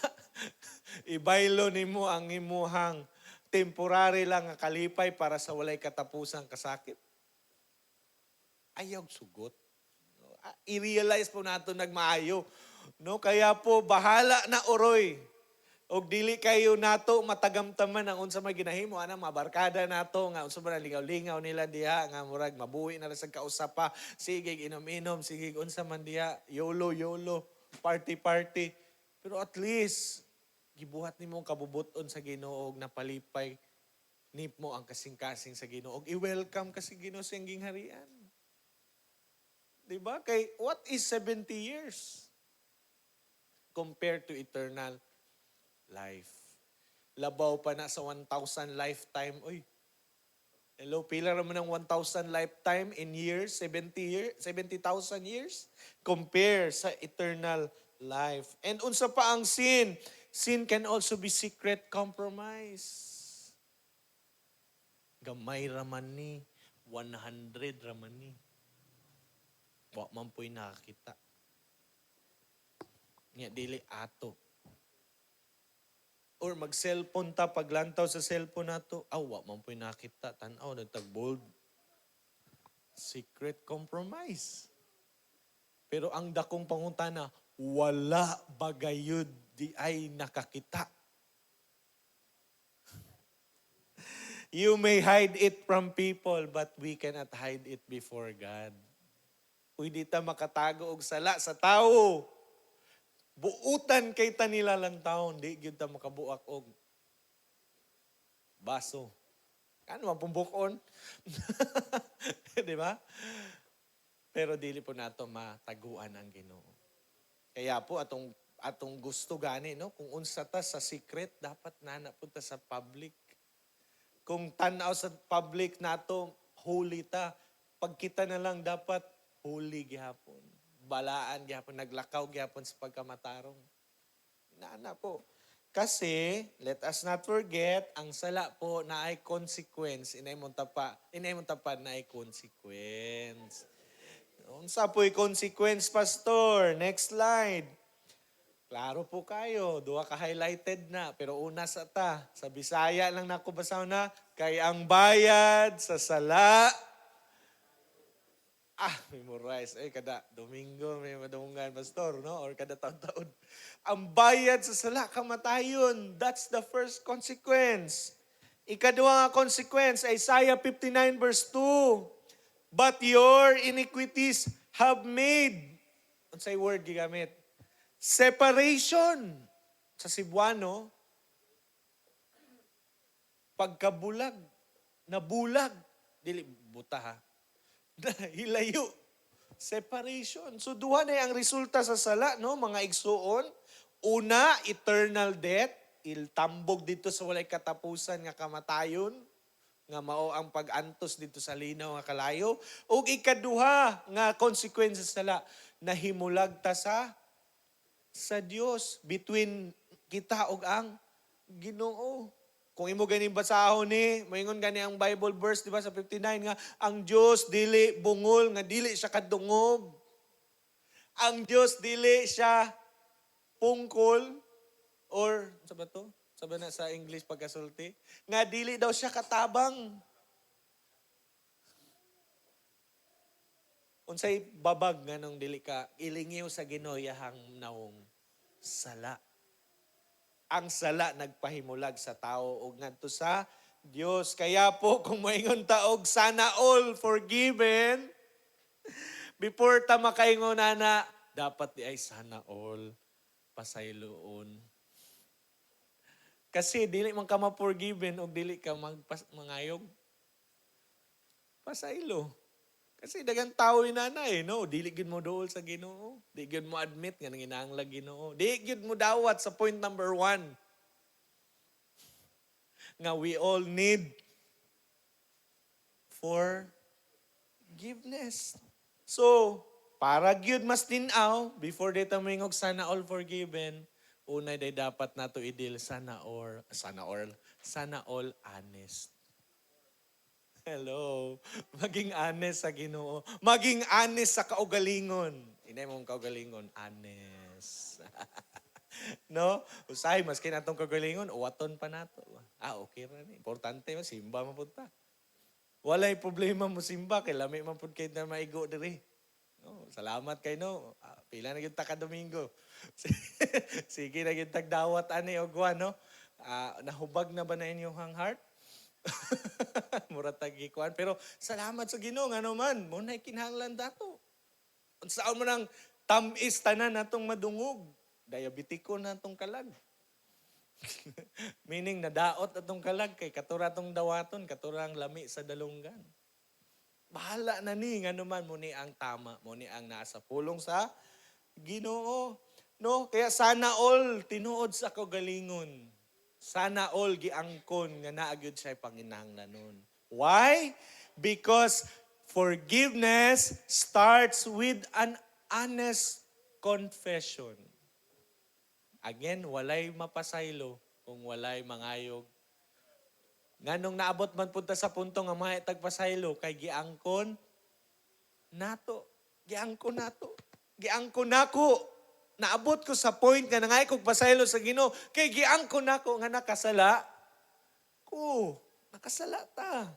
Ibaylo nimo ang imuhang temporary lang nga kalipay para sa walay katapusang kasakit. Ayaw sugot. I-realize po nato nagmaayo. No, kaya po bahala na oroy. Og dili kayo nato matagamtaman ang unsa may ginahimo ana mabarkada nato nga unsa man ligaw-lingaw nila diha nga murag mabuhi na sa kausap pa, sige inom-inom, sige unsa man diha, YOLO, party. Pero at least gibuhat nimo ang kabubuton sa Ginoo og napalipay nip mo ang kasing-kasing sa Ginoo og i-welcome ka sa Ginoo sa iyang gingharian. Diba? Kay what is 70 years compared to eternal life? Labaw pa na sa 1,000 lifetime. Uy, hello, pila naman ng 1,000 lifetime in years, 70,000 years, compare sa eternal life. And unsa pa ang sin? Sin can also be secret compromise. Gamay raman ni, 100 raman ni. Wa man po'y nakakita. Nga dili ato. Or mag-cellphone ta, paglantaw sa cellphone nato, wa man po'y nakita. Tanaw, nagtag-bold. Secret compromise. Pero ang dakong pangutana, wala bagayod di ay nakakita. You may hide it from people, but we cannot hide it before God. Pwede ta makatago og sala sa tao. Buutan kay ta nila lang taon, di gyud ta makabuak og baso. Ano man pumbukon? Di ba? Pero dili po nato mataguan ang Ginoo. Kaya po atong gusto gani no, kung unsa ta sa secret dapat nana punta sa public. Kung tanaw sa public nato holy ta, pag kita na lang dapat holy gihapon. Balaan gihapon, naglakaw gihapon sa pagkamatarong. Nana po. Kasi, let us not forget, ang sala po na ay consequence. Inay mong tapad na ay consequence. Unsa po'y consequence, Pastor? Next slide. Klaro po kayo, duha ka highlighted na, pero una sa sa Bisaya lang nako basaw na, kay ang bayad sa sala. Memorize. Kada Domingo may madungan, Pastor, no? Or kada taon-taon. Ang bayad sa sala, kamatayon. That's the first consequence. Ikaduha nga consequence, Isaiah 59 verse 2. But your iniquities have made, unsay word gigamit? Separation. Sa Cebuano, pagkabulag, nabulag, dili buta ha, hilayo. Separation. So duha na ang resulta sa sala, no, mga igsuon. Una, eternal death, iltambog dito sa walay katapusan nga kamatayon, nga mao ang pag-antos dito sa linaw nga kalayo. Ug ikaduha nga consequence sa sala, nahimulag ta sa Dios, between kita ug ang Ginoo. Kung imo ganing basahon ni, moingon gani ang Bible verse, di ba, sa 59 nga, ang Dios dili bungol, nga dili siya kadungog. Ang Dios dili siya pungkol, or, sa ba to? Sabi na sa English pagkasulti, nga dili daw siya katabang. Unsay babag nga nung dili ka ilingiw sa Ginoo yahang naong sala. Ang sala nagpahimulag sa tao ug ngadto sa Dios. Kaya po kung moingon ta og sana all forgiven, before ta makaingon na dapat di ay sana all pasayloon. Kasi dili man ka ma-forgiven o dili ka mangayog. Pasaylo. Kasi dagang tao inanay, no? Dili gid mo dool sa Ginoo. Di gid mo admit nga nanginahanglan Ginoo. Di gid mo dawat sa point number 1. Nga we all need forgiveness. So, para gyud mas tinaw, before dito mingog sana all forgiven, unay day dapat nato i-deal sana all honest. Hello. Maging honest sa Ginoo. Maging honest sa kaugalingon. Inay mong kaugalingon, honest. No? Usay, maski natong kaugalingon, uwaton pa nato. Okay ra ni. Importante, simba mo punta. Walay problema mo simba, kay lami man pud kay na maigo diri. No, salamat kay no. Pila na gyud ta ka Domingo. Sige na gyud tag dawat ani ogwa no. Nahubag na ba na inyong heart? Murag tagikuan, pero salamat sa Ginoo nga naman, mo na kinahanglan dato. Unsaon mo nang tamis tanan natong madungog, diabetiko natong kalag. Meaning nadaot atong kalag kay katura tong dawaton, katurang lami sa dalunggan. Bahala na ni nga naman mo ni ang tama, mo ni ang nasa pulong sa Ginoo. No, kaya sana all tinuod sa kaugalingon. Sana all giangkon nga naagud siya panginahanglanon. Why? Because forgiveness starts with an honest confession. Again, walay mapasaylo kung walay mangayog. Nganong naabot man punta sa punto nga mga tagpasaylo kay giangkon nato. Giangkon nato. Giangkon nako. Naabot ko sa point nga nangay kog pasaylo sa Ginoo kay giangkon nako nga nakasala ko. Nakasala ta.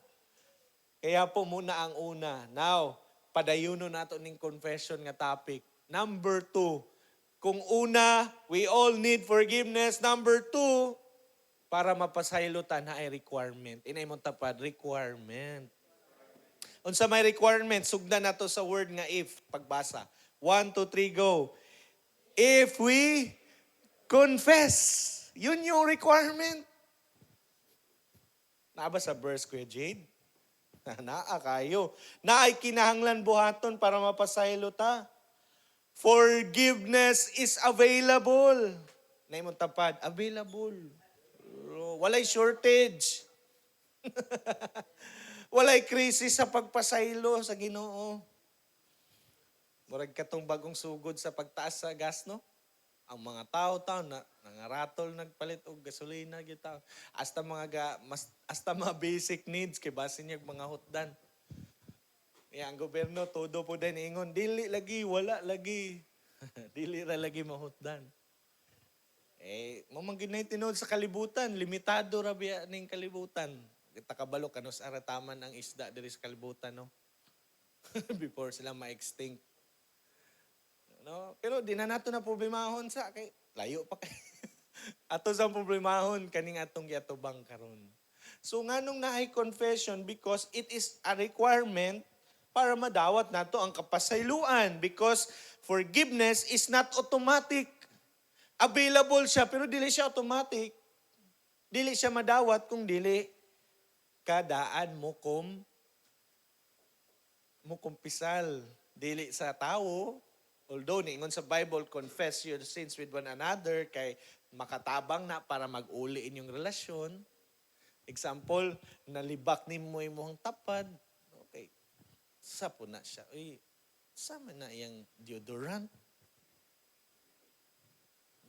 Kaya po muna ang una. Now, padayuno nato ning confession nga topic. Number 2, kung una, we all need forgiveness. Number 2, para mapasaylotan na ay requirement. Inay mong tapad, requirement. Unsa may requirement, sugdan na to sa word nga if, pagbasa. 1, 2, 3, go. If we confess, yun yung requirement. Naa ba sa verse, Kuya Jade? Naa kayo. Na ay kinahanglan buhaton para mapasaylo ta. Forgiveness is available. Nay mong tapad, available. Walay shortage. Walay krisis sa pagpasaylo sa Ginoo. Murag katong bagong sugod sa pagtaas sa gas, no? Ang mga tao na nangaratol nagpalit og gasolina gyud tao. Hasta hasta mga basic needs kay basin niya mga hutdan. Ang gobyerno todo po din ingon dili lagi wala lagi. Dili ra lagi mahutdan. Mo man gyud nay tinuod sa kalibutan, limitado ra biya ning kalibutan. Takabalo kanos arataman ang isda diri sa kalibutan, no? Before sila ma-extinct. No? Pero di na nato na problemahon sa kay layo pa kay. Ato sa problemahon kaning atong giatubang karon. So nganong naay confession because it is a requirement para madawat nato ang kapasayloan because forgiveness is not automatic. Available siya pero dili siya automatic. Dili siya madawat kung dili kadaan mo kumpisal. Dili sa tao. Although, niingon sa Bible, confess your sins with one another kay makatabang na para mag-uli inyong relasyon. Example, nalibak ni mo imong tapad. Okay. Sapo na siya. Uy, sama na iyang deodorant.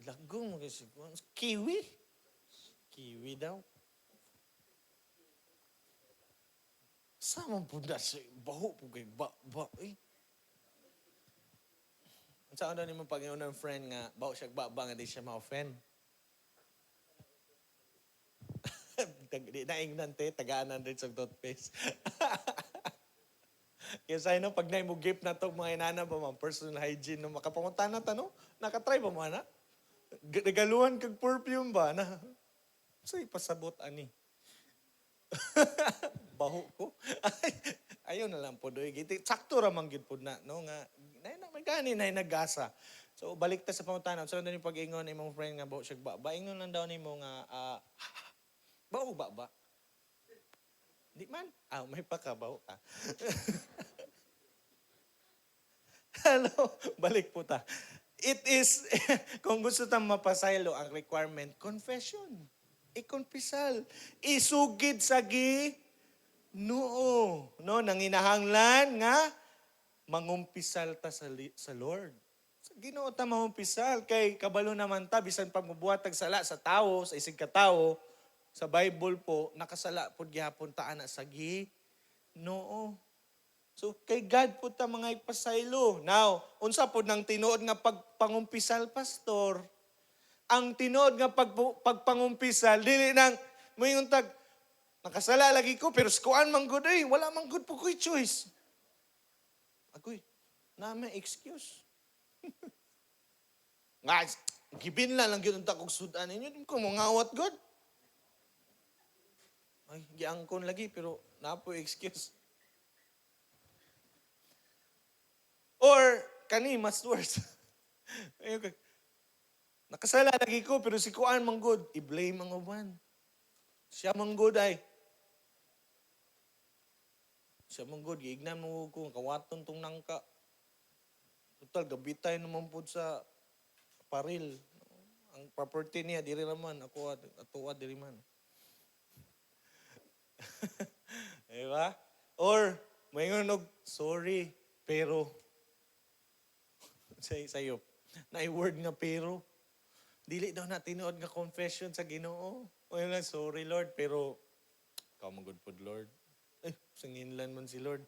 Lagong mo kasi. Kiwi? Kiwi daw. Sama po na siya. Baho po kay eh. Saan daw ni mong Panginoon ng friend nga, bawa siya nga di siya ma-offend. Di na ingnante, tagaan rin sa toothpaste. Kaya sa'yo no, pag na mo gift na to, mga inana ba, mga personal hygiene, no, makapamunta na ta, no? Nakatry ba mo, na? Regaluhan kag perfume ba, na? So, ipasabot, ani. Baho ko. Ayaw na lang po doy. Sakto ramang gid po na, no? Nga, magkani na nagasa. So, balik ta sa pangutanan. So, nandun yung pag-ingon imong friend nga, baho siya ba? Ingon lang daw ni mo nga, baho ba? Di man? May pakabaw ka. Hello? Balik po ta. It is, kung gusto tang mapasaylo, ang requirement, confession. Ikonpisal. Isugid sa Ginoo. No, nanginahanglan nga, mangumpisal ta sa Lord. Sa Ginoo ta mangumpisal. Kay kabalo naman ta, bisan pag mabuhatag sala sa tao, sa isig katao, sa Bible po, nakasala po gihapon ta ana sa Ginoo. So, kay God po ta mga ipasaylo. Now, unsa po nang tinuod nga pagpangumpisal, pastor? Ang tinuod nga pagpangumpisal, dili nang, moingon tag, nakasala lagi ko, pero skuan man good eh. Wala man good po ko'y choice. Agoy, na may excuse. Nga, gibin lang yun ang takog sudan ninyo. Hindi ko mangawat God. Ay, giangkon lagi, pero na po excuse. Or, kani, mas worse. Nakasala lagi ko, pero si Kuan manggod, i-blame ang uban. Siya manggod ay. Siya manggod, giignan mo ko, kawaton tong nangka. Total, gabitay naman po sa paril. Ang property niya, diri naman. Ako, atuwa, diri man. Diba? Or, may nganog, sorry, pero. Sa'yo, na-word nga pero. Dili daw na tinuod nga confession sa Ginoo. Well, sorry Lord, pero ikaw man good po Lord. Sanginlan man si Lord.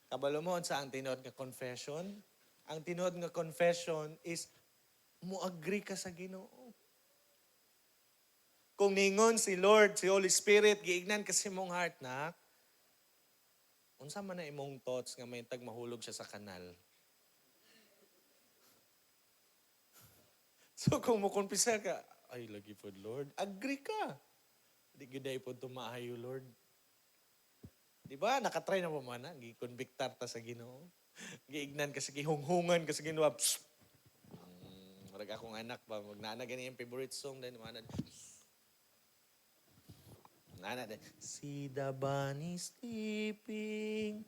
Kabalo mo sa ang tinuod nga confession? Ang tinuod nga confession is mo-agree ka sa Ginoo. Kung ningon si Lord, si Holy Spirit, giignan kasi mong heart na, unsa man na imong thoughts nga may tag mahulog siya sa kanal. So kung mo kumpisa ka, ay lagi po Lord, agree ka. Di giday po tumaayo Lord. Di ba? Nakatry na mo man, gi-convictar ta sa Ginoo. Giignan ka sa gihunghungan ka sa Ginoo. Marag akong anak ba, magnana gani yung favorite song din, mana. Nana din. See the bunny sleeping.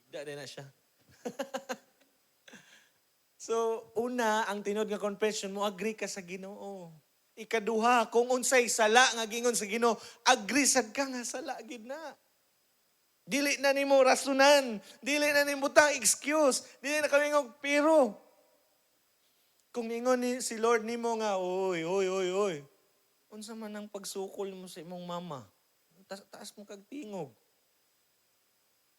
Igda din na siya. So, una, ang tinod nga confession mo, agree ka sa Ginoo. Ikaduha, kung unsay sala nga gingon sa Ginoo, agree sad ka nga sala gid na. Dili na nimo rasunan, dili na nimo tang excuse, dili na kami ngog pero. Kung ingon ni si Lord nimo nga, oy. Unsa man ang pagsukol mo sa imong mama? Taas mo kag tingog.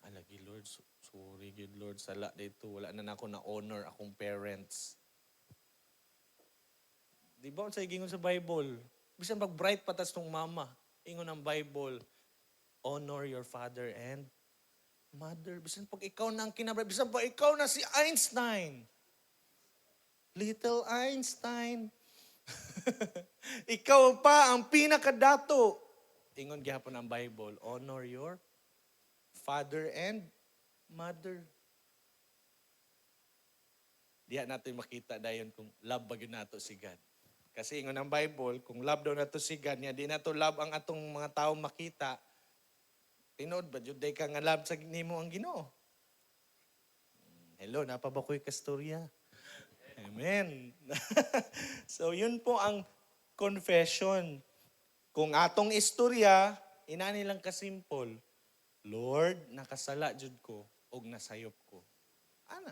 Alagi Lord, sorry good Lord, sala dito, wala na ako na honor akong parents. Di ba unsay gingon sa Bible? Bisan pag bright patas tong mama, ingon ang Bible, honor your father and mother. Bisan pag ikaw na ang kinabray, bisan pag ikaw na si Einstein. Little Einstein. Ikaw pa ang pinakadato. Ingon gihapon ang Bible, honor your father and mother. Diha natin makita dayon kung love ba gyud nato si God. Kasi ingon ang Bible, kung love daw nato si God, niya di nato love ang atong mga tawo makita. Tinod ba jud day ka nga love sa nimo ang Ginoo? Hello, napabakoy ka storya. Amen. So, yun po ang confession. Kung atong istorya, inani lang kasimple, Lord, nakasala jud ko og nasayop ko. Ana.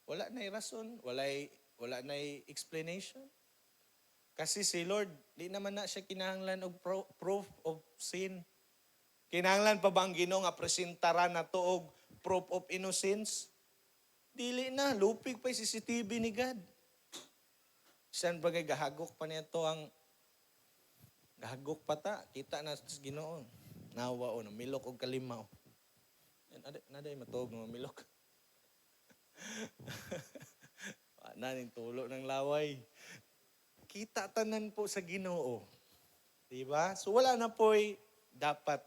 Wala na'y rason, wala na'y explanation. Kasi si Lord, di naman na siya kinahanglan og proof of sin. Kinahanglan pa ba ang Ginoo nga presentaran na to og proof of innocence? Dili na, lupig pa yung CCTV ni God. Saan bagay gahagok pa niya to ang gahagok pa ta, kita na sa Ginoo. Nawa o, namilok o kalimaw. Naday matog na mamilok. Naning tulo ng laway. Kita tanan po sa Ginoo. Diba? So wala na po'y dapat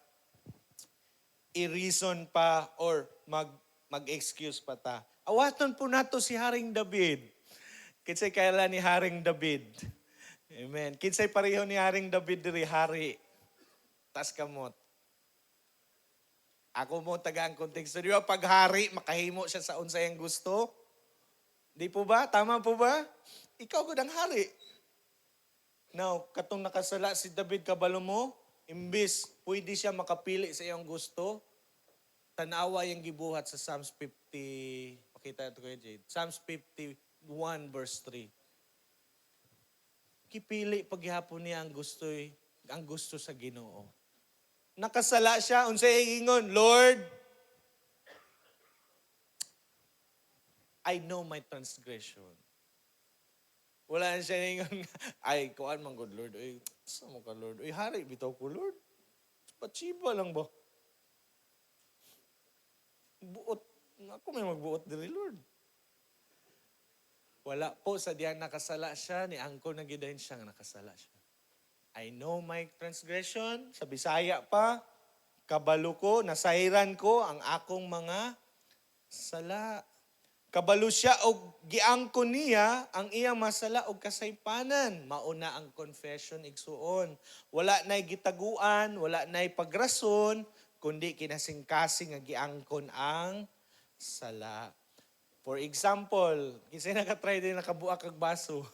i-reason pa or mag-excuse pa ta. Awaton po nato si Haring David. Kinsay kaila ni Haring David. Amen. Kinsay pareho ni Haring David diri hari. Tas kamot. Ako mo tagaan konteksto. Di ba pag hari, makahimo siya sa unsay ang gusto? Di po ba? Tama po ba? Ikaw gud ang hari. Now, katong nakasala si David kabalo mo, imbis pwede siya makapili sa iyong gusto, tanawa yung gibuhat sa Psalms 50, pakita ito kayo Jade, Psalms 51 verse 3. Kipili paghihapon niya ang gusto sa Ginoo. Nakasala siya, unsay ingon, Lord, I know my transgression. Wala na siya ingon, ay, kuan man good Lord, ay, sa mo ka Lord, ay, hari, bitaw ko Lord. Pachiba lang ba? Buot. Ako may magbuot diri, Lord. Wala po sa diyan nakasala siya, ni angko na gidahin siya nga nakasala siya. I know my transgression, sa Bisaya pa, kabalo ko, nasairan ko ang akong mga sala. Kabalo siya og giangko niya ang iyang masala og kasaypanan. Mauna ang confession igsuon. Wala nay gitaguan, wala nay pagrason, kundi kinasing-kasing nga giangkon ang sala. For example, kinsay nakatry din nakabuak kag baso.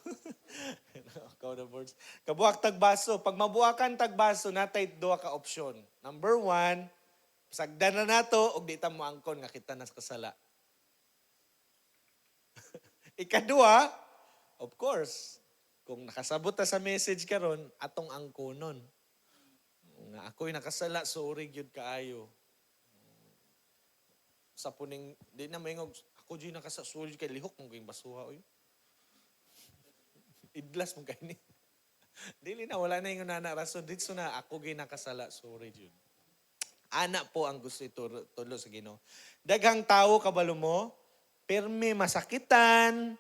Kabuak tag baso. Pag mabuakan tag baso, natay duha ka opsyon. Number 1, sagdan na nato og di ta mo angkon nga kita nas kasala. Ikadua, of course, kung nakasabot ta sa message karon, atong angkonon. Nga ako'y nakasala, sorry gyud kaayo. Sa puning, di na maingog, ako gyud nakasala, sorry kay lihok mong ging basuha. Oy. Idlas mong kaini. Dili na, wala na yung nana rason. Dito na, ako gyud nakasala, sorry gyud. Ana po ang gusto itulo sa Ginoo. Daghang tao kabalo mo, permi masakitan,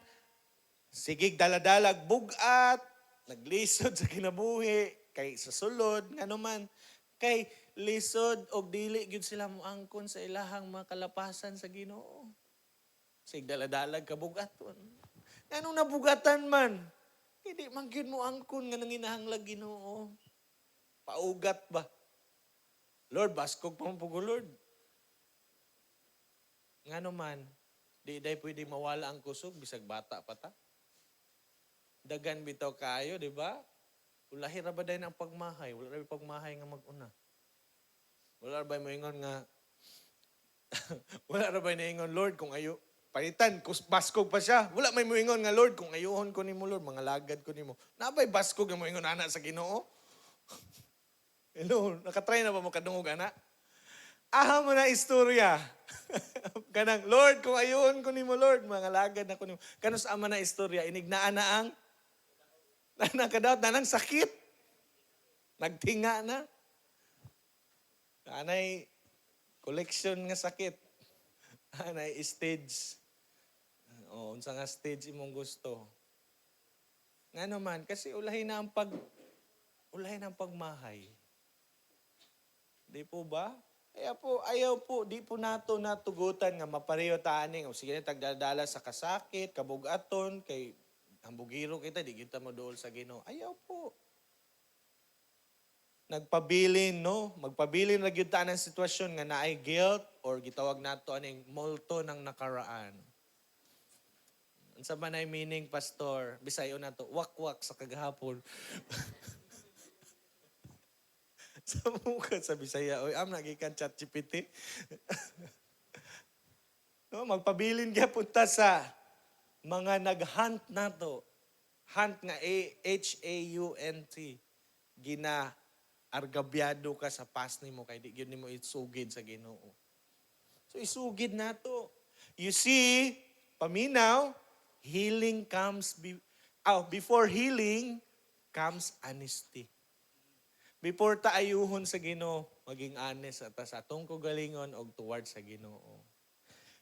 Sigig daladalag bugat, naglisod sa kinabuhi, kay sa sulod, nga naman, kay lisod og dili gyud sila moangkon sa ilahang mga kalapasan sa Ginoo. Sig daladalag kabugaton. Anong nabugatan man? Hindi man gyud mo angkon nga nanginahanglag Ginoo. Paugat ba? Lord, baskog pa mo Lord. Nga naman, di day pwede mawala ang kusog, bisag bata pa ta. Dagan bitaw kayo, di ba? Ulahi ra ba day ang pagmahay? Wala ra pagmahay nga mag-una. Wala ra ba mo ingon nga, wala ra ba ingon, Lord, kung ayo, palitan, baskog pa siya. Wala may moingon nga, Lord, kung ayuhon ko ni mo, Lord, mga lagad ko ni mo. Nabay baskog nga moingon, anak sa Ginoo? Hello, nakatry na ba mo kadungog, anak? Aha mo na istorya. Kanang, Lord, kung ayuhon ko ni mo, Lord, mga lagad na ko ni mo. Kanang sa ama na istorya, inignaan na ang nakadaot na ng sakit. Nagtinga na. Anay, collection nga sakit. Anay, stage. O, unsa nga stage imong gusto. Nga naman, kasi ulahin na ang pagmahay. Di po ba? Ayaw po, di po nato natugutan nga mapareho taaning. O sige na, tagdadala sa kasakit, kabugaton, kay hambugiro kita, di kita maduol sa Ginoo. Ayaw po. Nagpabilin, no? Magpabilin na gyud ta ng sitwasyon nga naay guilt or gitawag nato aning multo ng nakaraan. Unsa man ay meaning, pastor? Bisayo na to, wak-wak sa kagahapon. Sa mukha sa Bisaya, oy, am nagikan ChatGPT. No, magpabilin kaya punta sa mga nag-hunt nato. Hunt nga H-A-U-N-T. Argabyado ka sa past nimo kay di gyud nimo isugid sa Ginoo. So isugid nato. You see, paminaw, healing comes before healing comes honesty. Before ta ayuhon sa Ginoo, maging honest at sa atong kagalingon og toward sa Ginoo.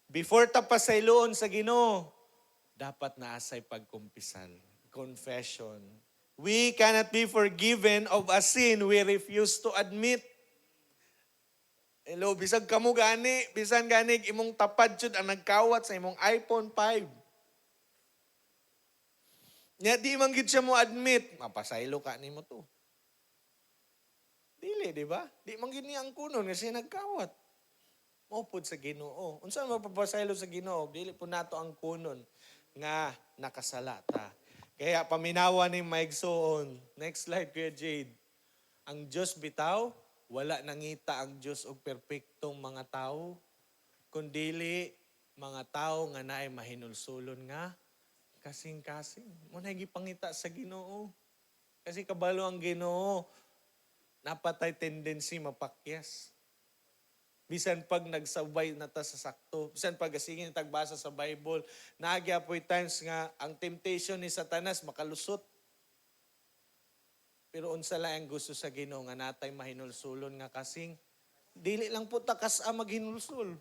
Before ta pasayloon sa Ginoo, dapat naasay pagkumpisal, confession. We cannot be forgiven of a sin we refuse to admit. Hello, bisag kamo gani, bisan gani imong tapad jud ang nagkawat sa imong iPhone 5. Nya di man gid siya mo admit, mapasaylo ka nimo to. Dili, di ba? Di man gid niya ang kunon kasi nagkawat. Maupod sa Ginoo. Unsa mapapasaylo sa Ginoo? Dili po nato ang kunon nga nakasala ta. Kaya paminawa ni maigsoon. Next slide, Kuya Jade. Ang Diyos bitaw, wala nangita ang Diyos og perpektong mga tao, kundili mga tao nga naay mahinulsulon nga kasing-kasing. Muna gipangita sa Ginoo. Kasi kabalo ang Ginoo, napatay tendency mapakyas. Bisan pag nagsabay na ta sa sakto, bisan pag asingin tagbasa sa Bible, naagya po'y times nga ang temptation ni Satanas makalusot. Pero unsa lang ang gusto sa Ginoo nga natay mahinulsulon nga kasing dili lang po takas maghinulsul.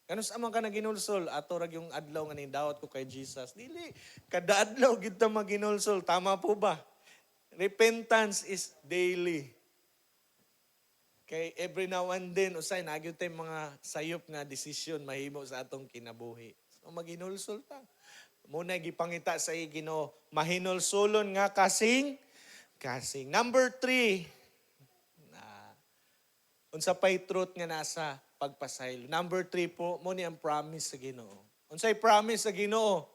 Kanus amang ka naginulsol, ato rag yung adlaw nga nindawat ko kay Jesus. Dili kada adlaw gid ta maginulsol, tama po ba? Repentance is daily. Kay every now and then, usay, nagyo tayong mga sayop nga desisyon mahimo sa atong kinabuhi. So, maginulsol ta. Muna, gipangita sa Ginoo, mahinulsulon nga kasing. Number 3, unsa pa'y truth nga nasa pagpasaylo. Number 3 po, muna ang promise sa Ginoo. Unsay promise sa Ginoo?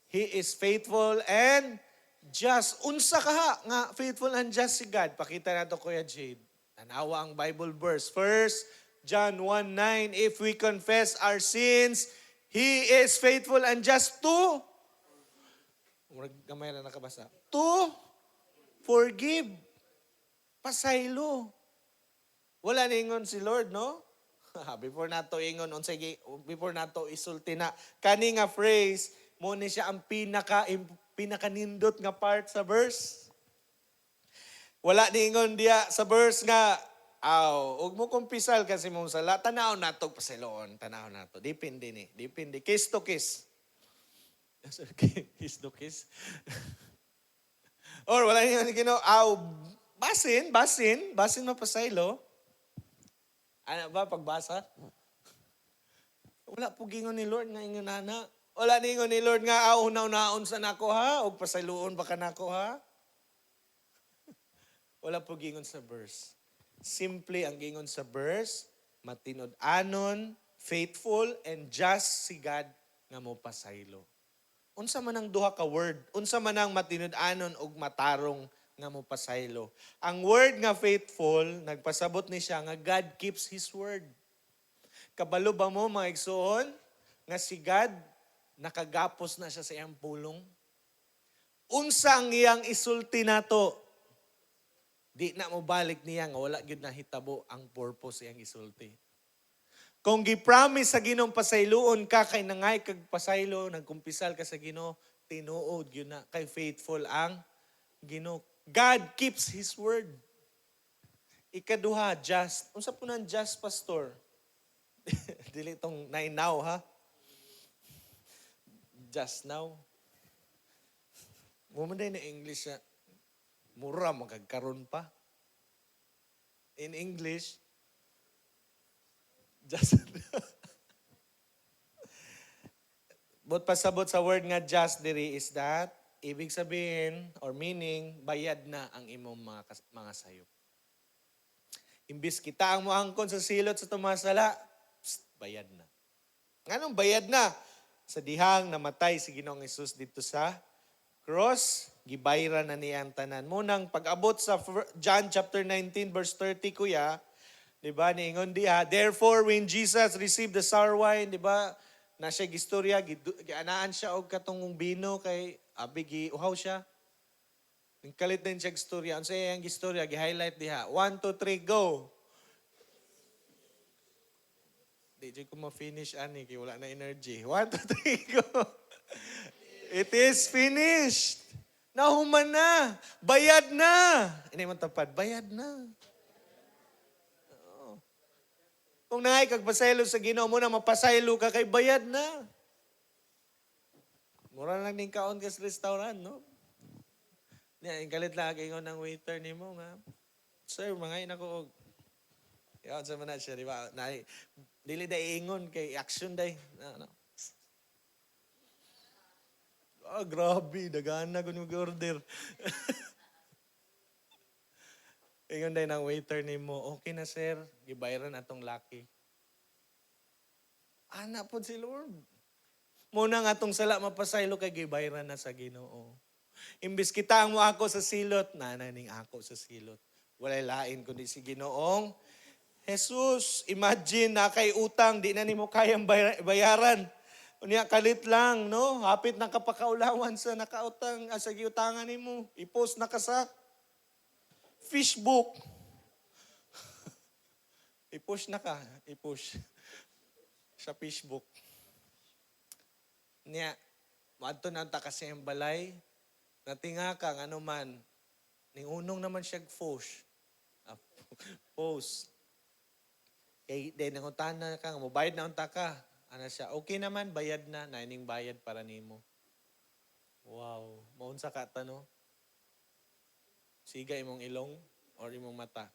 He is faithful and just. Unsa kaha nga faithful and just si God? Pakita nato, Kuya Jade. Tanawa ang Bible verse. 1 John 1:9, if we confess our sins, He is faithful and just to, gamay na nakabasa, to forgive. Pasaylo. Wala ningon si Lord, no? Before nato ingon, before nato isulti na, kani nga phrase, mo ni siya ang pinakanindot nga part sa verse. Wala niingon diya sa verse nga, ug mo kumpisal kasi mong sala, tanaw nato pasiloon, tanaw nato. Depende ni, depende. Case to case. Hisdukis. Or wala niyo basin mapasaylo. Ano ba pagbasa? Wala po gingon ni Lord nga ingon nana. Wala ningon ni Lord nga unaw-naon sa nako ha og pasayloon baka nako ha. Wala po gingon sa verse. Simple ang gingon sa verse, matinud-anon, faithful and just si God nga mo pasaylo. Unsa man ang duha ka word, unsa man ang matinud-anon og matarong nga mo pasaylo. Ang word nga faithful, nagpasabot ni siya nga God keeps His word. Kabalo ba mo mga igsoon nga si God nakagapos na siya sa iyang pulong? Unsa ang iyang isulti nato? Di na mo balik niya nga wala gyud nahitabo ang purpose iyang isulti. Kung gi-promise sa Ginoo pasayloon ka kay nangay kag pasaylo, nagkumpisal ka sa Ginoo, tinuod gyud na kay faithful ang Ginoo. God keeps His word. Ikaduha, just. Unsa po nang just, pastor? Dili tong now, ha? Just now. Mumanday na English na, mura magagkaroon pa. In English, just. But pasabot sa word nga just diri is that, ibig sabihin or meaning, bayad na ang imong mga sayop. Imbis kita ang moangkon sa silot sa tumasala, bayad na. Nganong bayad na? Sa dihang namatay si Ginoong Hesus dito sa cross, gibayra na niya ang tanan. Munang pag-abot sa John chapter 19 verse 30 kuya, di ba, niingon diha, therefore when Jesus received the sour wine, di ba, na siya gistorya, gianaan siya og katong bino kay abi uhaw siya. Kalit din siya gistorya. Ang saya yung gistorya, gi-highlight diha. 1, 2, 3, go! Di ko ma-finish ani, kaya wala na energy. 1, 2, 3, go! It is finished! Nahuman na! Bayad na! Ini mo tapad, bayad na. Oo. Kung nangay kag pasaylo sa Ginoo mo na mapasaylo ka kay bayad na. Mura lang ning kaon ka sa restaurant, no? Yan, galit lang ingon ng waiter ni mo nga. Sir, mangain ako og. Yan, sa man na siya, di ba? Dili da ingon kay action day. No. Ah, grabe, dagana ko mag-order. Ingon day ng waiter ni mo, okay na sir, gibayaran atong laki. Ana po si Lord. Muna nga atong sala mapasaylo kay gibayaran na sa Ginoo. Imbis kita ang mo ako sa silot, nananing ako sa silot. Walay lain kundi si Ginoong Jesus. Imagine na kay utang, di na nimo kayang bayaran. Unya kalit lang, no? Hapit na kapakaulawan sa nakautang, sa giutangan nimo. I-post na ka sa Facebook. I-push na ka, i-push sa Facebook. Niya, maadto na ta kasi ang balay, natinga ka, ano man, ning unong naman siya post. Post. Kaya din, nanguntahan na ka, mabayad na unta ka. Ano siya, okay naman, bayad na, naining bayad para nimo. Wow, maunsa ka tano? Siga imong ilong or imong mata.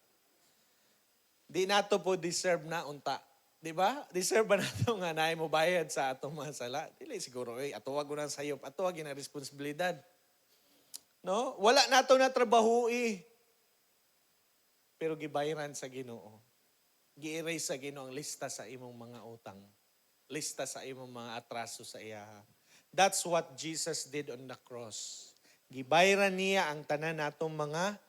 Di nato po deserve na unta. Di ba? Deserve ba nato nga na mo bayad sa atong mga sala? Dili siguro, atuwag ko ng sayop, atuwag na responsibilidad. No? Wala nato na trabaho Pero gibayaran sa Ginoo. Gi-erase sa Ginoo ang lista sa imong mga utang. Lista sa imong mga atraso sa iya. That's what Jesus did on the cross. Gibayaran niya ang tanan natong mga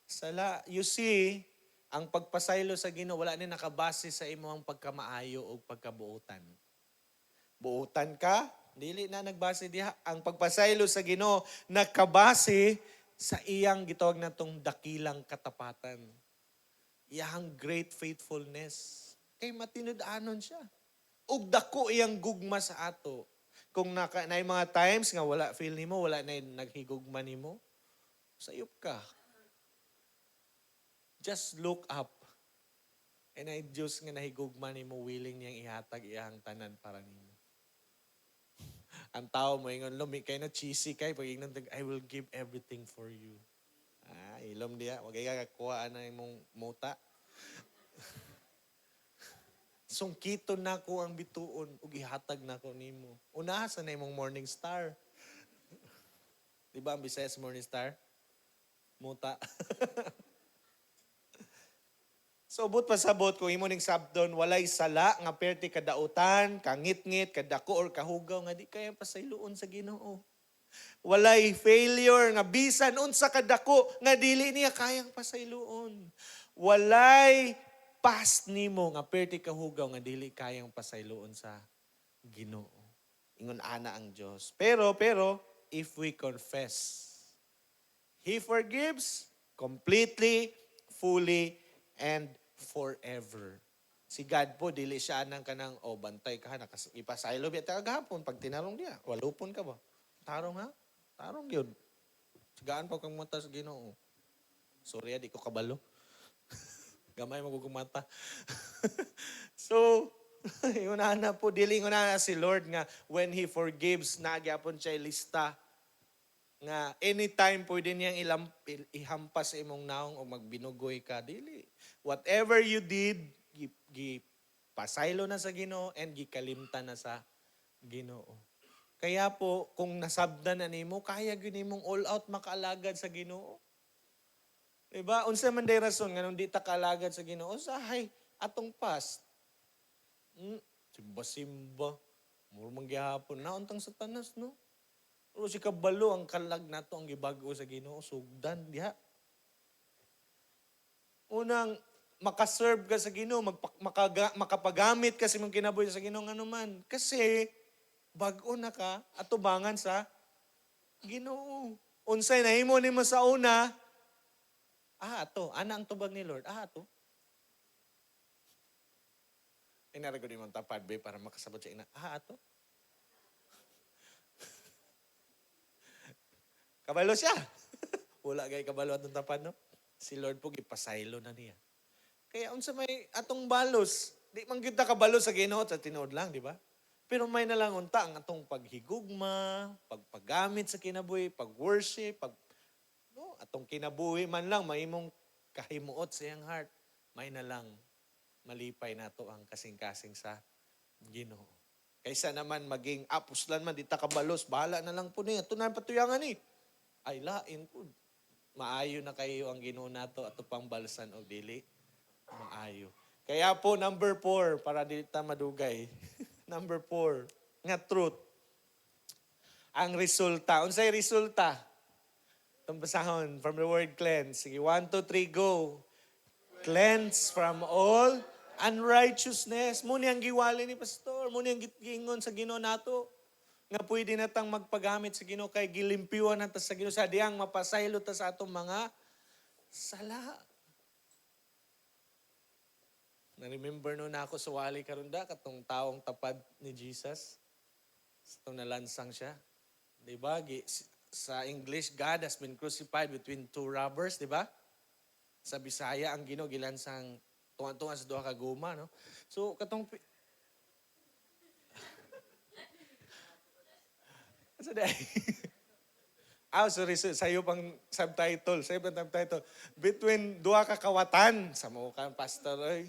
sala. You see, ang pagpasaylo sa Ginoo wala ni nakabase sa imong pagkamaayo o pagkabuutan. Buutan ka, dili na nagbase diha. Ang pagpasaylo sa Ginoo nakabase sa iyang gitawag natong dakilang katapatan. Iyang great faithfulness. Kay matinud-anon siya. Ug dako iyang gugma sa ato. Kung na mga times nga wala feel nimo, wala na naghigugma nimo, sayop ka. Just look up. And ay Diyos nga nahigugma nimo, willing niyang ihatag iyang tanan para nimo. Ang tao mo ingon lumi kay na cheesy kay pag ingnon I will give everything for you. Ilom diya, wag kay kakuha na imong muta. Sungkito na ko ang bituon ug ihatag na ko nimo. Una sa na imong morning star. Di ba ang Bisayas morning star? Muta. So, but pasabot kung imo ning sabdon, walay sala nga perti kadautan, kangit-ngit, kadako or kahugaw nga di kaya pasayloon sa Ginoo. Walay failure nga bisan unsa kadako nga dili niya kayang pasayloon. Walay past nimo nga perti kahugaw nga dili kayang pasayloon sa Ginoo. Ingon ana ang Dios. Pero if we confess, He forgives completely, fully, and forever. Si God po, dili siya anang kanang, bantay ka, ipasaylo biya tagahapon, pag tinarong diya, walupon ka ba? Tarong ha? Tarong yun. Sigaan pa kang mata sa Ginoo. Sorry, di ko kabalo. Gamay magugumata. So, yun na po, dili na si Lord nga, when He forgives, nagyapon siya lista nga anytime pwede niyang ihampas sa imong naong o magbinugoy ka. Dili. Whatever you did, pasaylo na sa Ginoo and gikalimtan na sa Ginoo. Kaya po, kung nasabdan na nimo, kaya gyud nimong all out makaalagad sa Ginoo. Diba? Unsa man day rason nga nung di ta kaalagad sa Ginoo, sahay atong past. Simba-simba. Murmang gihapon na untang satanas, no? Pero si kabalo ang kalag nato ang gibago sa Ginoo, sugdan diha. Unang makaserve ka sa Ginoo, makapagamit kasi mong kinabuhi sa Ginoo ano man. Kasi bag-o na ka atubangan sa Ginoo. Unsay nahimo nimo sa una, ato, ana ang tubag ni Lord, ato. Inaragod ni mong tapad be para makasabot siya ina, ato. Kabalo siya. Wala kay kabalo atong tapad, no? Si Lord po gipasaylo na niya. Kaya unsa may atong balos, di man kita kabalo sa Ginoo sa tinuod lang, di ba? Pero may nalang unta ang atong paghigugma, pagpagamit sa kinabuhi, pag-worship, atong kinabuhi man lang mahimong kahimuot sa iyang heart, may nalang malipay nato ang kasing-kasing sa Ginoo. Kaysa naman maging apuslan man, di ta kabalos, bahala na lang po niya. Ito na patuyangan ni. Ay lain po. Maayo na kayo ang Ginoo nato at pang balsan o dili. Maayo. Kaya po, number 4, para dili ta madugay. Number 4, nga truth. Ang resulta. Unsay resulta? Itong basahon from the word cleanse. Sige, 1, 2, 3, go. Cleanse from all unrighteousness. Muni ang giwali ni Pastor. Muni ang giingon sa Ginoo nato. Nga pwede natang magpagamit sa Ginoo kay gilimpiwan nata sa Ginoo sa diyang mapasaylo ta sa atong mga sala. Na-remember no na ako sa wali karunda katong taong tapad ni Jesus. Sa nalansang siya. Diba? Sa English, God has been crucified between two robbers, diba? Sa Bisaya, ang Ginoo gilansang tunga-tunga sa duha ka guma, no? So, katong sorry, sa'yo pang subtitle. Sa'yo pang subtitle. Between duha ka kawatan. Sa mo ka, pastor.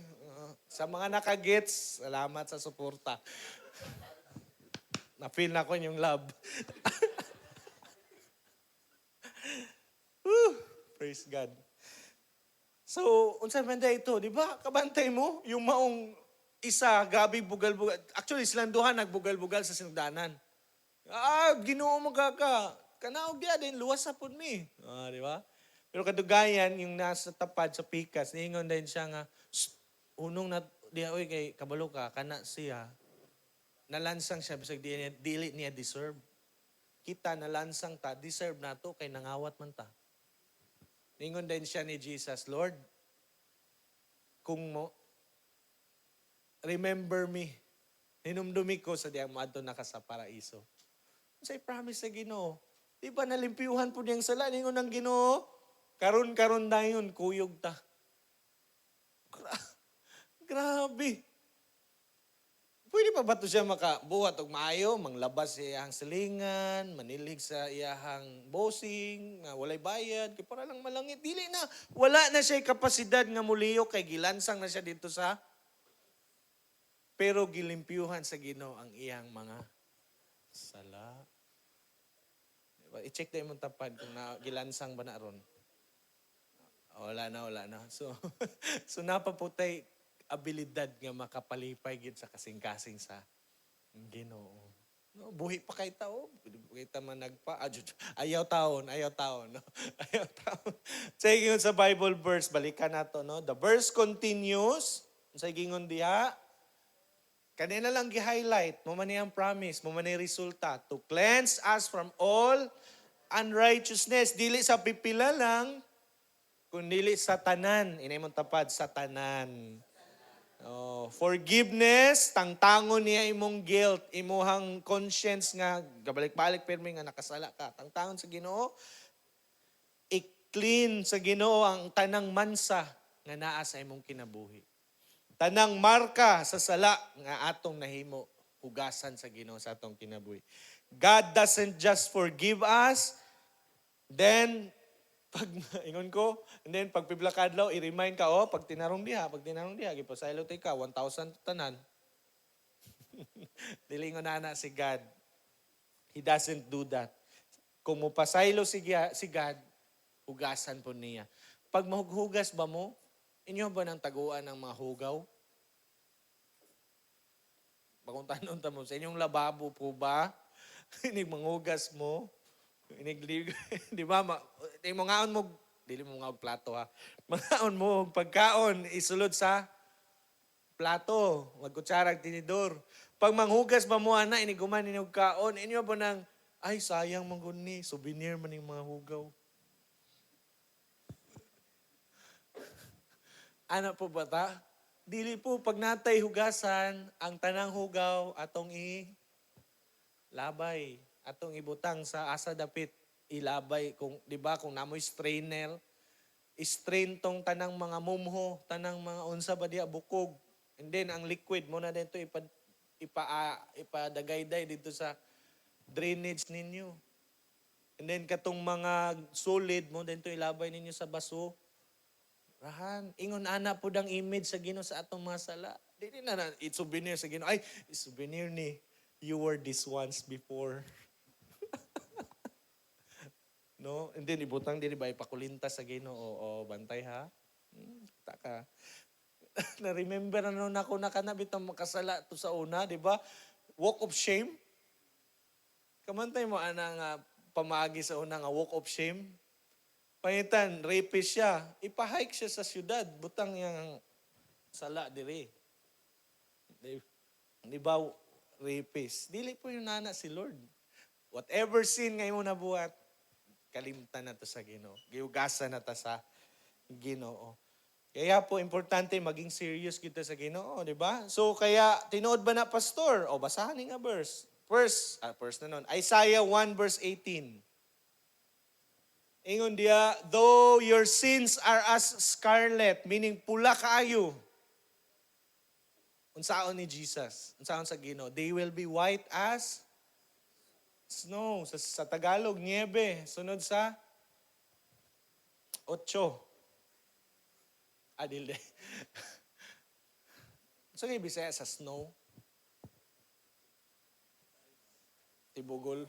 Sa mga nakagets, salamat sa suporta. Na-feel na ko yung love. Praise God. So, unsa man ito, di ba? Kabantay mo, yung maong isa, gabi, bugal-bugal. Actually, silang duha nagbugal-bugal sa sinugdanan. Ginoo mo ka. Kanaog diya din, luwas sa pud mi. Di ba? Pero kadugayan, yung nasa tapad sa pikas, niingon din siya nga, unong na, diya, oy, kay kabalo ka, kana siya, nalansang siya, bisag dili niya deserve. Kita, nalansang ta, deserve na to, kay nangawat man ta. Niingon din siya ni Jesus, Lord, kung mo, remember me, ninumdumi ko sa diyang maadto na ka sa paraiso. Say promise sa Ginoo. Di ba nalimpiuhan po niyang sala? Ningon ng Ginoo, karon na yun, kuyog ta. Grabe. Pwede pa ba ito siya makabuhat og maayo, manglabas sa iyahang silingan, manilig sa iyahang bossing, nga walay bayad, kay para lang malangit. Dili na, wala na siya kapasidad nga muliyo, kay gilansang na siya dito sa, pero gilimpyuhan sa Ginoo ang iyang mga sala. Diba? I-check na imong tapad kung gilansang ba na ron. Wala na. So, so napaputay abilidad nga makapalipay gid sa kasing-kasing sa Ginoo. No, buhi pa kay tao, kita man nagpa ayaw taon, no. Ayaw taon. Sige sa Bible verse, balikan nato, no. The verse continues, sa gingon diha, kanina lang gi-highlight, mo man ang promise, mo man resulta to cleanse us from all unrighteousness. Dili sa pipila lang, kundi sa tanan. Inay mong tapad, sa tanan. Oh, forgiveness, tangtangon niya imong guilt, imuhang conscience nga gabalik-balik pirmi nga nakasala ka. Tangtangon sa Ginoo, i-clean sa Ginoo ang tanang mansa nga naa sa imong kinabuhi. Tanang marka sa sala nga atong nahimo, hugasan sa Ginoo sa atong kinabuhi. God doesn't just forgive us, then pag ingon ko, and then pag piblakadlaw, i-remind ka, pag tinarong diha, gipasaylo tay ka, 1,000 tanan. Dilingon na si God. He doesn't do that. Kung mupasaylo si God, hugasan po niya. Pag mahughugas ba mo, inyo ba ng taguan ng mga hugaw? Bagong tanong mo, sa inyong lababo po ba? Inig manghugas mo? Di ba? Di mo ngaon mo, dili mo nga og plato ha. Mangaon mo og pagkaon, isulod sa plato, magkutsara tinidor. Pag manghugas ba mo ana, iniguman ninyo kaon, inyo ba nang, ay sayang man gud ni, souvenir man ning mga hugaw. Ana po ba ta? Dili po, pag natay hugasan, ang tanang hugaw atong labay. Atong ibutang sa asa dapit ilabay kung di ba kung namoy strainer strain tong tanang mga mumho, tanang mga unsa ba diha bukog, and then ang liquid mo na dito ipadagayday dito sa drainage ninyo, and then katong mga solid mo dito ilabay ninyo sa baso. Rahan, ingon ana po dang image sa Ginoo sa atong mga sala. Dili na i-souvenir sa Ginoo. Ay, souvenir ni you were this once before. No? And then ibutang din ba ipakulinta sa Ginoo o bantay ha. Taka. Na-remember na noon ako nakanabit ang makasala to sa una, di ba? Walk of shame. Kamantay mo ana nga pamaagi sa una nga walk of shame. Pangitan, rapist siya. Ipahike siya sa syudad, butang yang sala diri. Di ba rapist? Dili po yung nana si Lord. Whatever sin nga imo nabuhat, kalimtan na to sa Ginoo. Giugasan na ta sa Ginoo. Kaya po importante maging serious kita sa Ginoo, di ba? So kaya tinuod ba na pastor? O basahan ni nga verse. First na nun. Isaiah 1 verse 18. Ingon dia, though your sins are as scarlet, meaning pula kaayo. Unsaon ni Jesus? Unsaon sa Ginoo? They will be white as snow. Sa Tagalog, niebe. Sunod sa 8. Adilde. So kay Bisaya sa snow. Tibugol.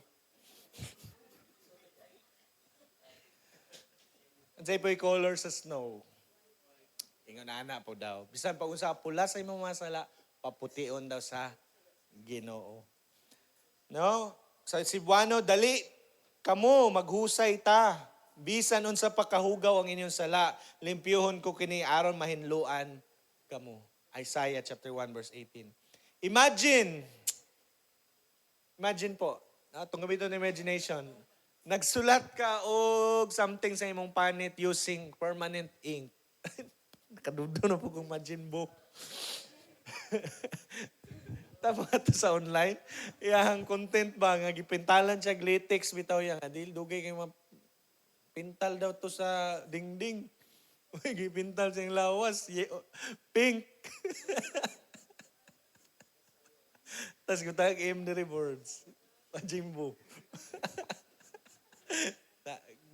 Anzay po yung color sa snow. Ingon ana po daw. Bisan pag unsa pula sa imong mga sala, papution daw sa Ginoo. No? Sa Cebuano, dali kamo maghusay ta. Bisan unsa pa kahugaw ang inyong sala, limpyuhon ko kini aron mahinluan kamo. Isaiah chapter 1 verse 18. Imagine po, itong gamiton ng imagination, nagsulat ka og something sa imong panit using permanent ink. Nakadudo na po kung imagine book. Tama ito sa online. Yang content ba nga gipintalan siya latex bitaw yang adil dugay kay pintal daw to sa dingding. Uy, gipintal siyang lawas, pink. Tapos kutang aim ni boards. Pajimbo.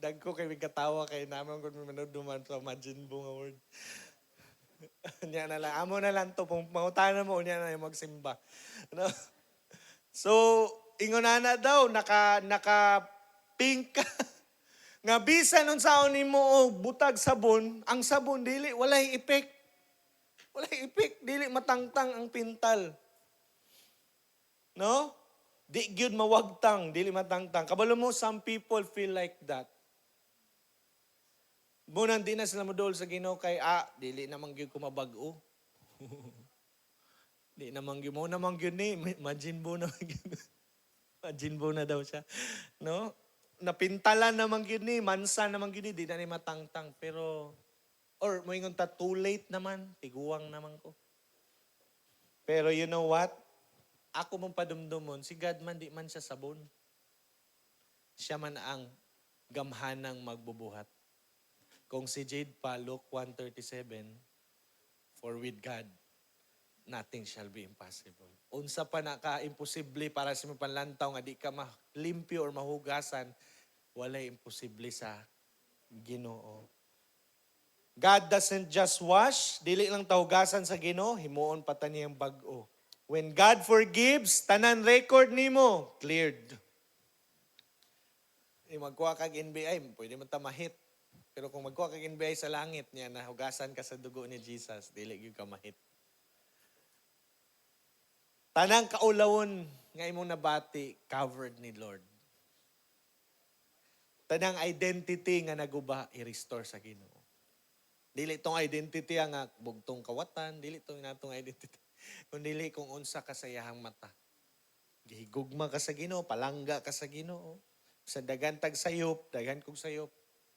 Dagko kay katawa kay naman kung manood duman sa Majimbo nga word. Niya na lang. Amo na lang to. Kung mangutanan mo, niya na yung magsimba. No? So, ingonana daw, naka-pink ka. Nga bisan nun sa mo o butag sabon, ang sabon, dili, walay epek. Walay epek, dili matangtang ang pintal. No? Di gyud mawagtang, dili matangtang. Kabalo mo, some people feel like that. Bunang di na sila modol sa Ginoo kay dili namang gyud ko mabag-o. Di namang gyud mo namang gyud ni Majinbo na gyud. Majinbo na daw siya. No? Napintalan namang gyud ni, mansa namang gyud ni, di na ni matangtang pero or moingon ta too late naman, tiguwang naman ko. Pero you know what? Ako mong padumdumon, si God man di man siya sabon. Siya man ang gamhanang magbubuhat. Kung si Jade pa, Luke 1:37, for with God, nothing shall be impossible. Unsa pa na ka-imposible para sa mga panlantaw nga di ka malimpyo or mahugasan, walay imposible sa Ginoo. God doesn't just wash, dili lang tahugasan sa Ginoo, himuon pa ta niyang bag-o. When God forgives, tanan record nimo cleared. Magkuha kag NBI, pwede man ta mahit. Pero kung magkuha kag NBI sa langit niya, nahugasan ka sa dugo ni Jesus, dili gyud ka mahit. Tanang kaulawon nga imong nabati, covered ni Lord. Tanang identity nga naguba, i-restore sa Ginoo. Dili tong identity nga bugtong kawatan, dili tong natong identity. Kung dili kung unsa ka sa iyahang mata. Gihigugma ka sa Ginoo, palangga ka sa Ginoo. Sa dagan tag sayop, dagan kog sayop.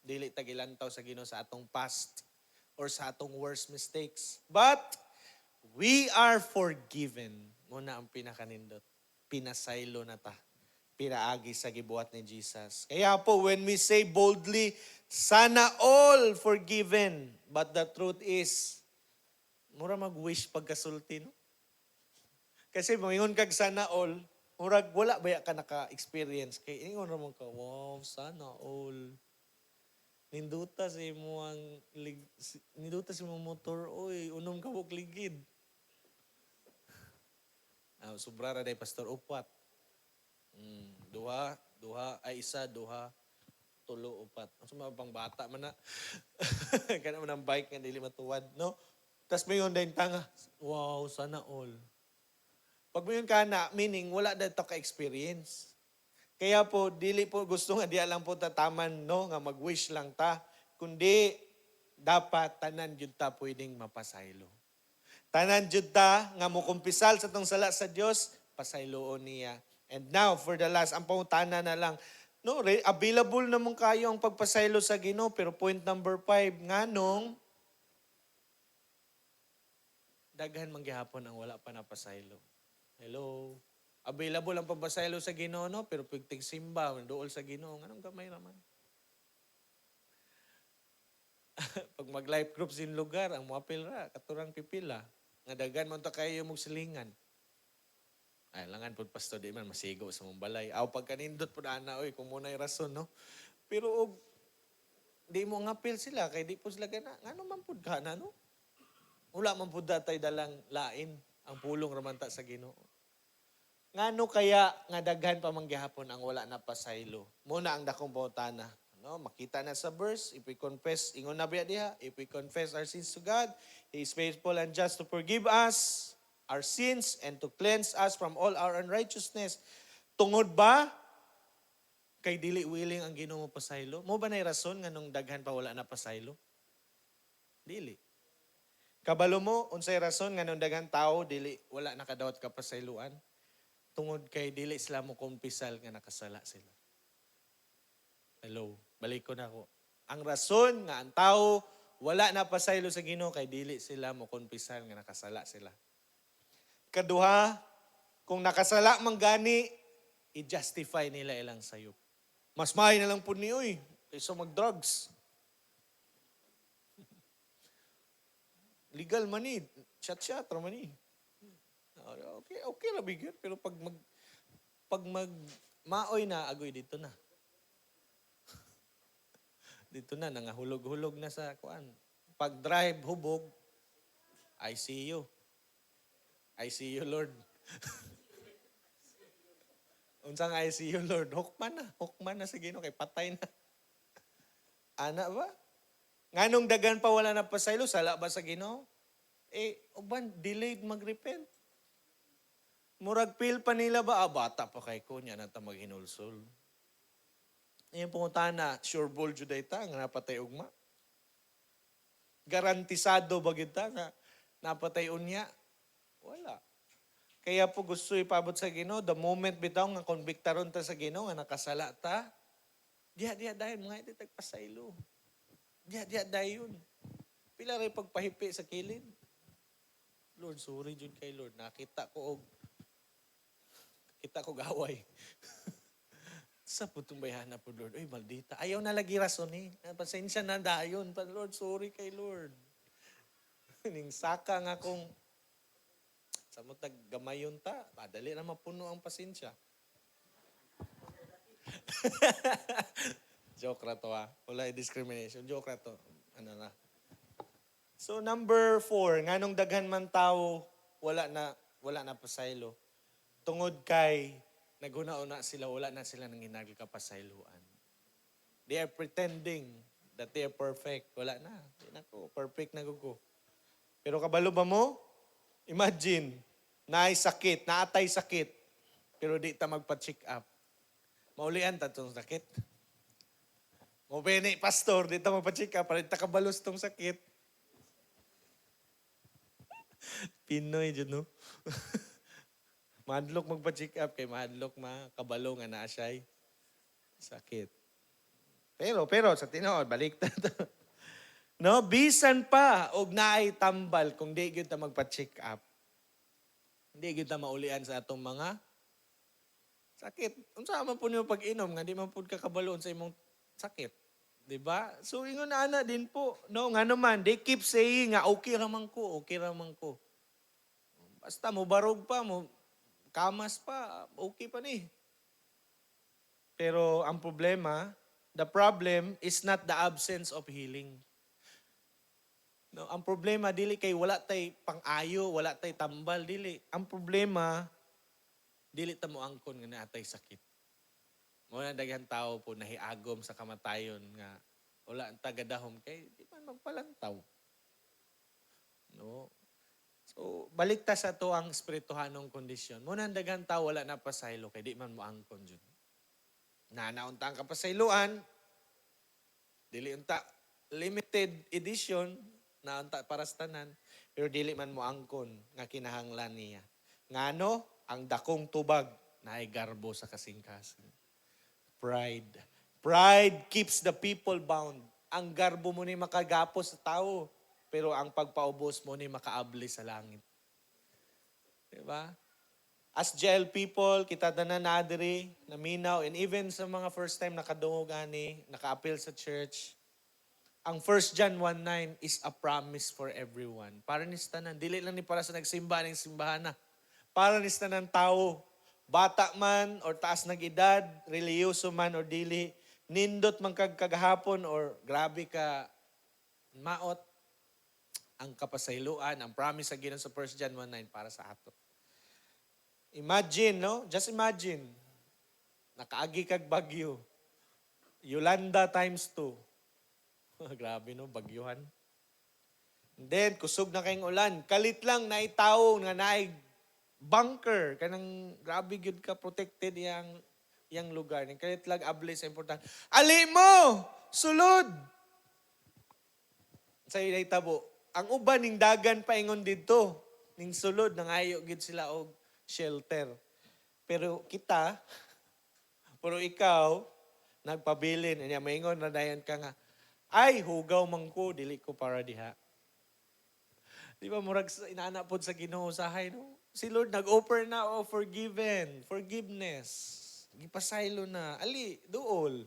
Dili tagilantaw sa Ginoo sa atong past or sa atong worst mistakes. But we are forgiven. Muna ang pinakanindot. Pinasaylo na ta. Pinaagi sa gibuhat ni Jesus. Kaya po, when we say boldly, sana all forgiven. But the truth is, mura mag-wish pagkasulti, no? Kasi mangingon kag sana all, murag wala ba ka naka-experience? Kaya ingon ramon ka, wow, sana all. Ninduta sa imo ang ninduta sa imo motor, oy, unom ka og ligid. Sobra ra day pastor upat. Duha, isa, duha, tulo, upat. Ang sumama pang bata man na. Kana man ang bike nga dili matuwad, no? Tas mayon day tanga, wow, sana all. Pag mayon ka na, meaning wala na ito ka-experience. Kaya po, dili po gusto nga, di lang po tataman, no, nga mag-wish lang ta. Kundi, dapat tanan jud ta pwedeng mapasaylo. Tanan jud ta nga mukumpisal sa tong sala sa Dios, pasayloon niya. And now, for the last, ang pangutana na lang, no, available naman kayo ang pagpasaylo sa Ginoo, pero point number 5, nganong, daghan manggihapon ang wala pa napasaylo. Hello? Available ang pagpasaylo sa Ginoo, no? Pero pagtig simba, dool sa Ginoo, anong gamay naman? Pag mag-life group sin lugar, ang mga pilra, katurang pipila, nga daghan man ta kayo mong silingan. Ay, langan po, pastor, di man masigo sa mong balay. Aw, pagkanindot po na ana, oy, kung muna yung rason, no? Pero, di mo ngapil sila, kay di po sila gana, nga naman po ka na, no? Wala man po datay dalang lain, ang pulong ramanta sa Ginoo. Ngano kaya nga daghan pa manggihapon ang wala na pasaylo? Muna ang dakong pautana. No, makita na sa verse, if we confess, ingon na biya diha, if we confess our sins to God, He is faithful and just to forgive us our sins and to cleanse us from all our unrighteousness. Tungod ba kay dili willing ang Ginoo pasaylo? Mo ba nay rason nganong daghan pa wala na pasaylo? Dili. Kabalo mo unsay rason nganong daghan tao dili wala nakadawat ka pasayloan? Tungod kay dili sila mo kumpisal nga nakasala sila. Hello, balik ko na ako. Ang rason nga ang tao wala na pasaylo sa Ginoo kay dili sila mo kumpisal nga nakasala sila. Kaduha, kung nakasala man gani, i-justify nila ilang sayop. Mas mahay na lang po ni oy kaysa mag-drugs. Legal man ni, chat-chat man ni. Okay, okay ra bigyan. Pero pag maoy na, agoy dito na. Dito na, nangahulog-hulog na sa kuan. Pag drive, hubog, I see you. I see you, Lord. Unsang I see you, Lord. Hukman na sa Ginoo kay patay na. Ana ba? Nganong dagan pa wala na pasaylo, sala ba sa Ginoo? Uban, delayed mag-repent. Murag feel pa nila ba, bata pa kay ko, niya na ta maghinulsol. Yung pungutana, sure ball juday ta, nga napatay ugma. Garantisado ba kita nga napatay unya? Wala. Kaya po gusto ipabot sa Ginoo, the moment bitaw nga konbiktaron ta sa Ginoo, nga nakasala ta, diya dayon, mga iti tagpasaylo. Diya dayon. Pila rin pagpahipi sa kilid. Lord, sorry jud kay Lord. Nakita ko gaway. Sa putong bayhana po, Lord. Uy, maldita. Ayaw na lagi rason eh. Pasensya na dayon. Lord, sorry kay Lord. Ning saka nga kung sa mo gamayon ta, madali na mapuno ang pasensya. Joke ra to Wala discrimination. Joke ra to. Ano na. So number 4, nganong daghan man tao, wala na pasaylo. Tungod kay naghuna-una sila, wala na sila nang hinagil kapasayloan. They are pretending that they are perfect. Wala na. Di na ko. Perfect na ko. Pero kabalo ba mo? Imagine, naatay sakit, pero di ta magpa-check up. Maulian ta itong sakit. Mabini, pastor, di ta magpa-check up, para di ta kabalos itong sakit. Pinoy dyan, no? Mahadlok magpa-check up, kay mahadlok kabalo nga na siya'y sakit. Pero, sa tinood, balik ta to. No, bisan pa, og naay tambal, kung di gyud ta magpa-check up. Hindi gyud ta maulian sa atong mga sakit. Unsa man po niyo pag-inom, nga di man pud ka kabalo sa imong sakit. Diba? So, ingon na ana din po. No, nga naman, they keep saying nga, okay raman ko. Basta mo barog pa, mo kamas pa, okay pa ni. Pero ang problema, the problem is not the absence of healing. No, ang problema, dili kay wala tay pang-ayo, wala tay tambal, dili. Ang problema, dili ta mo angkon nga naatay sakit. Muna daghan tao po nahiagom sa kamatayon nga wala ang tagadahom kay di man magpalantaw. No? So, balik ta sa to ang espirituhanong kondisyon. Muna daghan tao wala na pasaylo kay di man mo angkon jud. Nanaunta ang kapasayloan, dili unta limited edition na unta para sa tanan, pero dili man mo angkon nga kinahanglan niya. Ngano ang dakong tubag na ay garbo sa kasing-kasing. Pride keeps the people bound. Ang garbo mo ni makagapos sa tao, pero ang pagpaubos mo ni makaabli sa langit. Diba? As jail people, kita na nadiri, naminaw, and even sa mga first time nakadungog ani, naka-appeal sa church, ang 1 John 1:9 is a promise for everyone. Para ni tanan, dili lang ni para sa nagsimba ng simbahan na. Para ni tanan tao, bata man or taas nag edad, reliyoso man or dili, nindot man kagahapon or grabe ka maot, ang kapasayloan, ang promise sa Ginoo sa 1 John 1:9 para sa ato. Imagine, no? Just imagine. Nakaagi kag bagyo. Yolanda times 2. Grabe, no? Bagyuhan. And then, kusog na kayong ulan. Kalit lang na itaw nga naay bunker. Kanang grabe yun ka protected yang lugar. Kalit lang abli sa important. Ali mo! Sulod! Sa ilay tabo. Ang uban ning dagan paingon dito. Ning sulod, nangayo gid sila og shelter. Pero kita, pero ikaw, nagpabilin. Anya maingon na dayon ka nga, ay, hugaw man ko, dili ko para diha. Di ba, murag inaana po sa Ginoo usahay, no? Si Lord nag-offer na of forgiveness. Gipasaylo na. Ali, duol.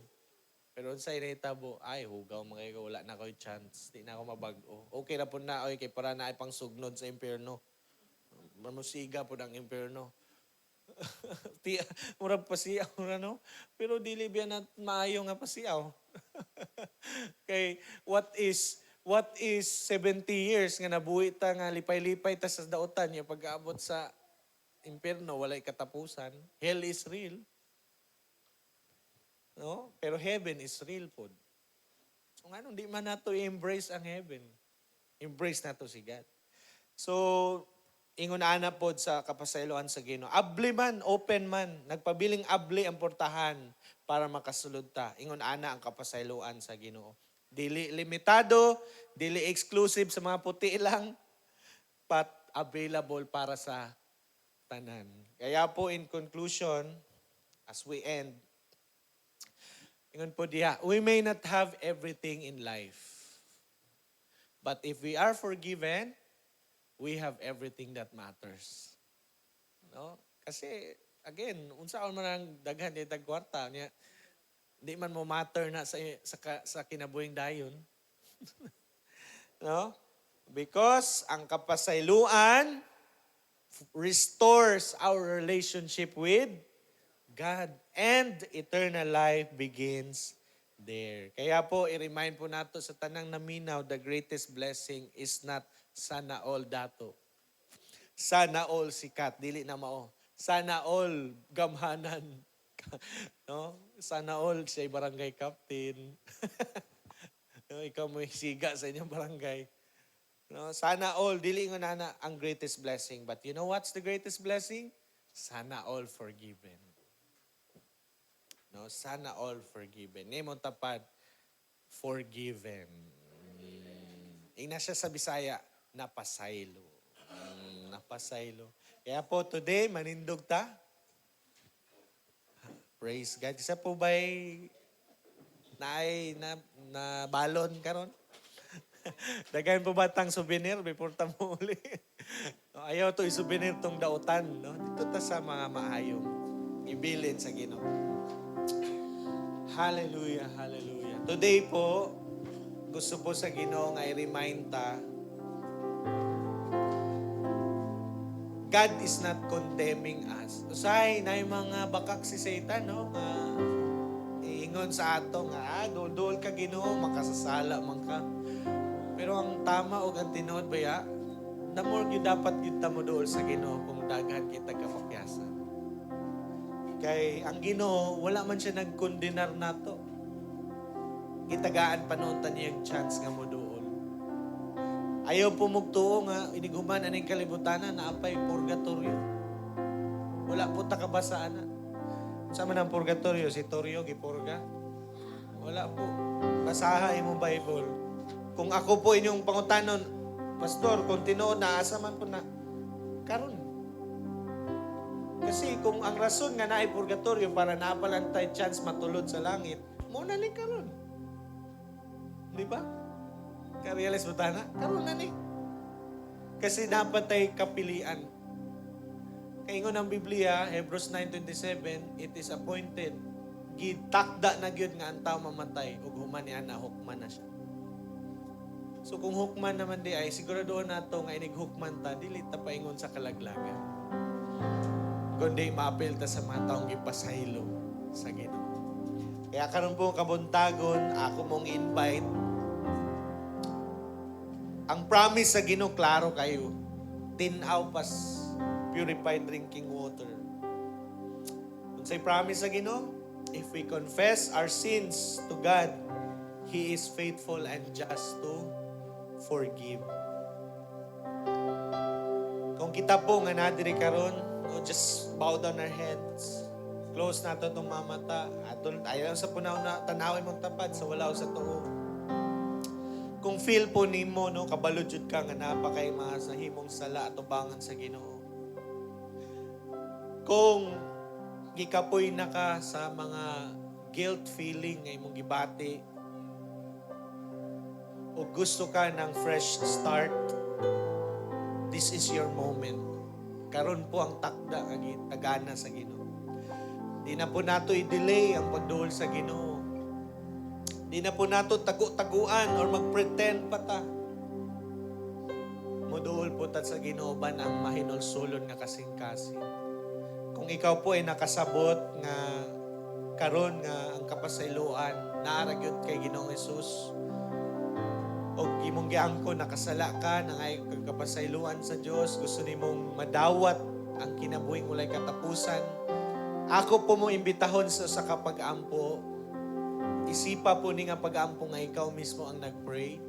Pero sa initabo, ay, hugaw mga ikaw, wala na ko'y chance. Di na ako mabago. Okay na po na, okay, para na ay pang sugnod sa impyerno. manusiga po ang impyerno. Murag pasiyaw na no, pero dili biya na maayo nga pasiyaw. Kay what is 70 years nga nabuhi ta nga lipay-lipay ta sa daotan niya pag-aabot sa impyerno walay katapusan. Hell is real. No? Pero heaven is real po. So nga di man nato i-embrace ang heaven. Embrace nato si God. So ingon ana pod sa kapasayloan sa Ginoo. Abli man, open man, nagpabiling abli ang portahan para makasulod ta. Ingon ana ang kapasayloan sa Ginoo. Dili limitado, dili exclusive sa mga puti lang, but available para sa tanan. Kaya po in conclusion, as we end, ingon po diha, we may not have everything in life. But if we are forgiven, we have everything that matters. No? Kasi, again, unsaon man ang daghan di tagkwarta niya, di man mo matter na sa kinabuhing dayon. No? Because ang kapasayloan restores our relationship with God and eternal life begins there. Kaya po, i-remind po nato sa tanang naminaw, the greatest blessing is not sana all dato. Sana all sikat, dili na mao. Sana all gamhanan. No? Sana all siya barangay captain. No, ikaw mo siga sa inyong barangay. No? Sana all, dili nga na ang greatest blessing. But you know what's the greatest blessing? Sana all forgiven. No? Sana all forgiven. Name tapad, forgiven. Ina siya sa Bisaya, napasaylo. Napasaylo. Kaya po today, manindog ta. Praise God. Isa po ba'y na balon karon? Dagayan po ba tang souvenir before ta mo uli? Ayaw to i-souvenir tong dautan. No? Dito ta sa mga maayong ibilin sa Ginoo. Hallelujah, hallelujah. Today po, gusto po sa Ginoo nga i-remind ta, God is not condemning us. Usay na yung mga bakak si Satan, no? Iingon sa ato nga, dol ka Ginoo, makasasala man ka. Pero ang tama o ang tinuod ba ya, the more yun dapat kita mo dool sa Ginoo kung daghan kita kapakyasan. Kay ang Ginoo, wala man siya nagkondenar nato. Gitagaan pa noon niya yung chance nga mo dool. Ayaw po mugtuo nga, iniguman aning kalibutanan na apay purgatorio. Wala po takabasaan na. Sama ng purgatorio, si Torio, gipurga. Wala po. Basaha imong Bible. Kung ako po inyong pangutanon, Pastor, kung tinuod na, asa man po na, karon. Kasi kung ang rason nga naay purgatorio para naapalan tayo chance matulod sa langit, muna ni karon. Di ba? Ka-realize mo tana? Karon na ni. Kasi dapat tayo kapilian. Kaingon ang Biblia, Hebrews 9:27, it is appointed. Gitakda na gyud nga ang tao mamatay ug human niya na hukman na siya. So kung hukman naman di ay siguraduhan nato nga inig hukman ta dili ta paingon sa kalaglagan. Kundi maapil ta sa mga taong gipasaylo sa Ginoo. Kaya karon po kabuntagon, ako mong invite. Ang promise sa Ginoo klaro kayo. Tinaw pas purified drinking water. Unsay promise sa Ginoo? If we confess our sins to God, He is faithful and just to forgive. Kung kita po nga nadiri karon, no, just bow down our heads. Close nato itong mga mata. Ayaw sa punaw na tanawin mong tapat sa wala sa tuo. Kung feel po nimo, no, kabalo jud ka nga napakay mga sa himong sala at ubangan sa Ginoo. Kung gikapoy na ka sa mga guilt feeling nga imong gibati o gusto ka ng fresh start, this is your moment. Karon po ang takda nga tagana sa Ginoo. Di na po nato i-delay ang pagduol sa Ginoo. Di na po nato tagu-taguan or mag-pretend pa ta. Mo muduol po tat sa Ginoo ang mahinulsulon nga kasing-kasing. Kung ikaw po ay nakasabot nga karon nga ang kapasayloan naara gyud kay Ginoong Hesus, o imong giangko nakasala ka na ngay kapasayloan sa Dios, gusto nimong madawat ang kinabuhing walay katapusan, ako po mo imbitahon sa kapag-ampo. Isipa po ni nga pag-ampo nga ikaw mismo ang nag-pray.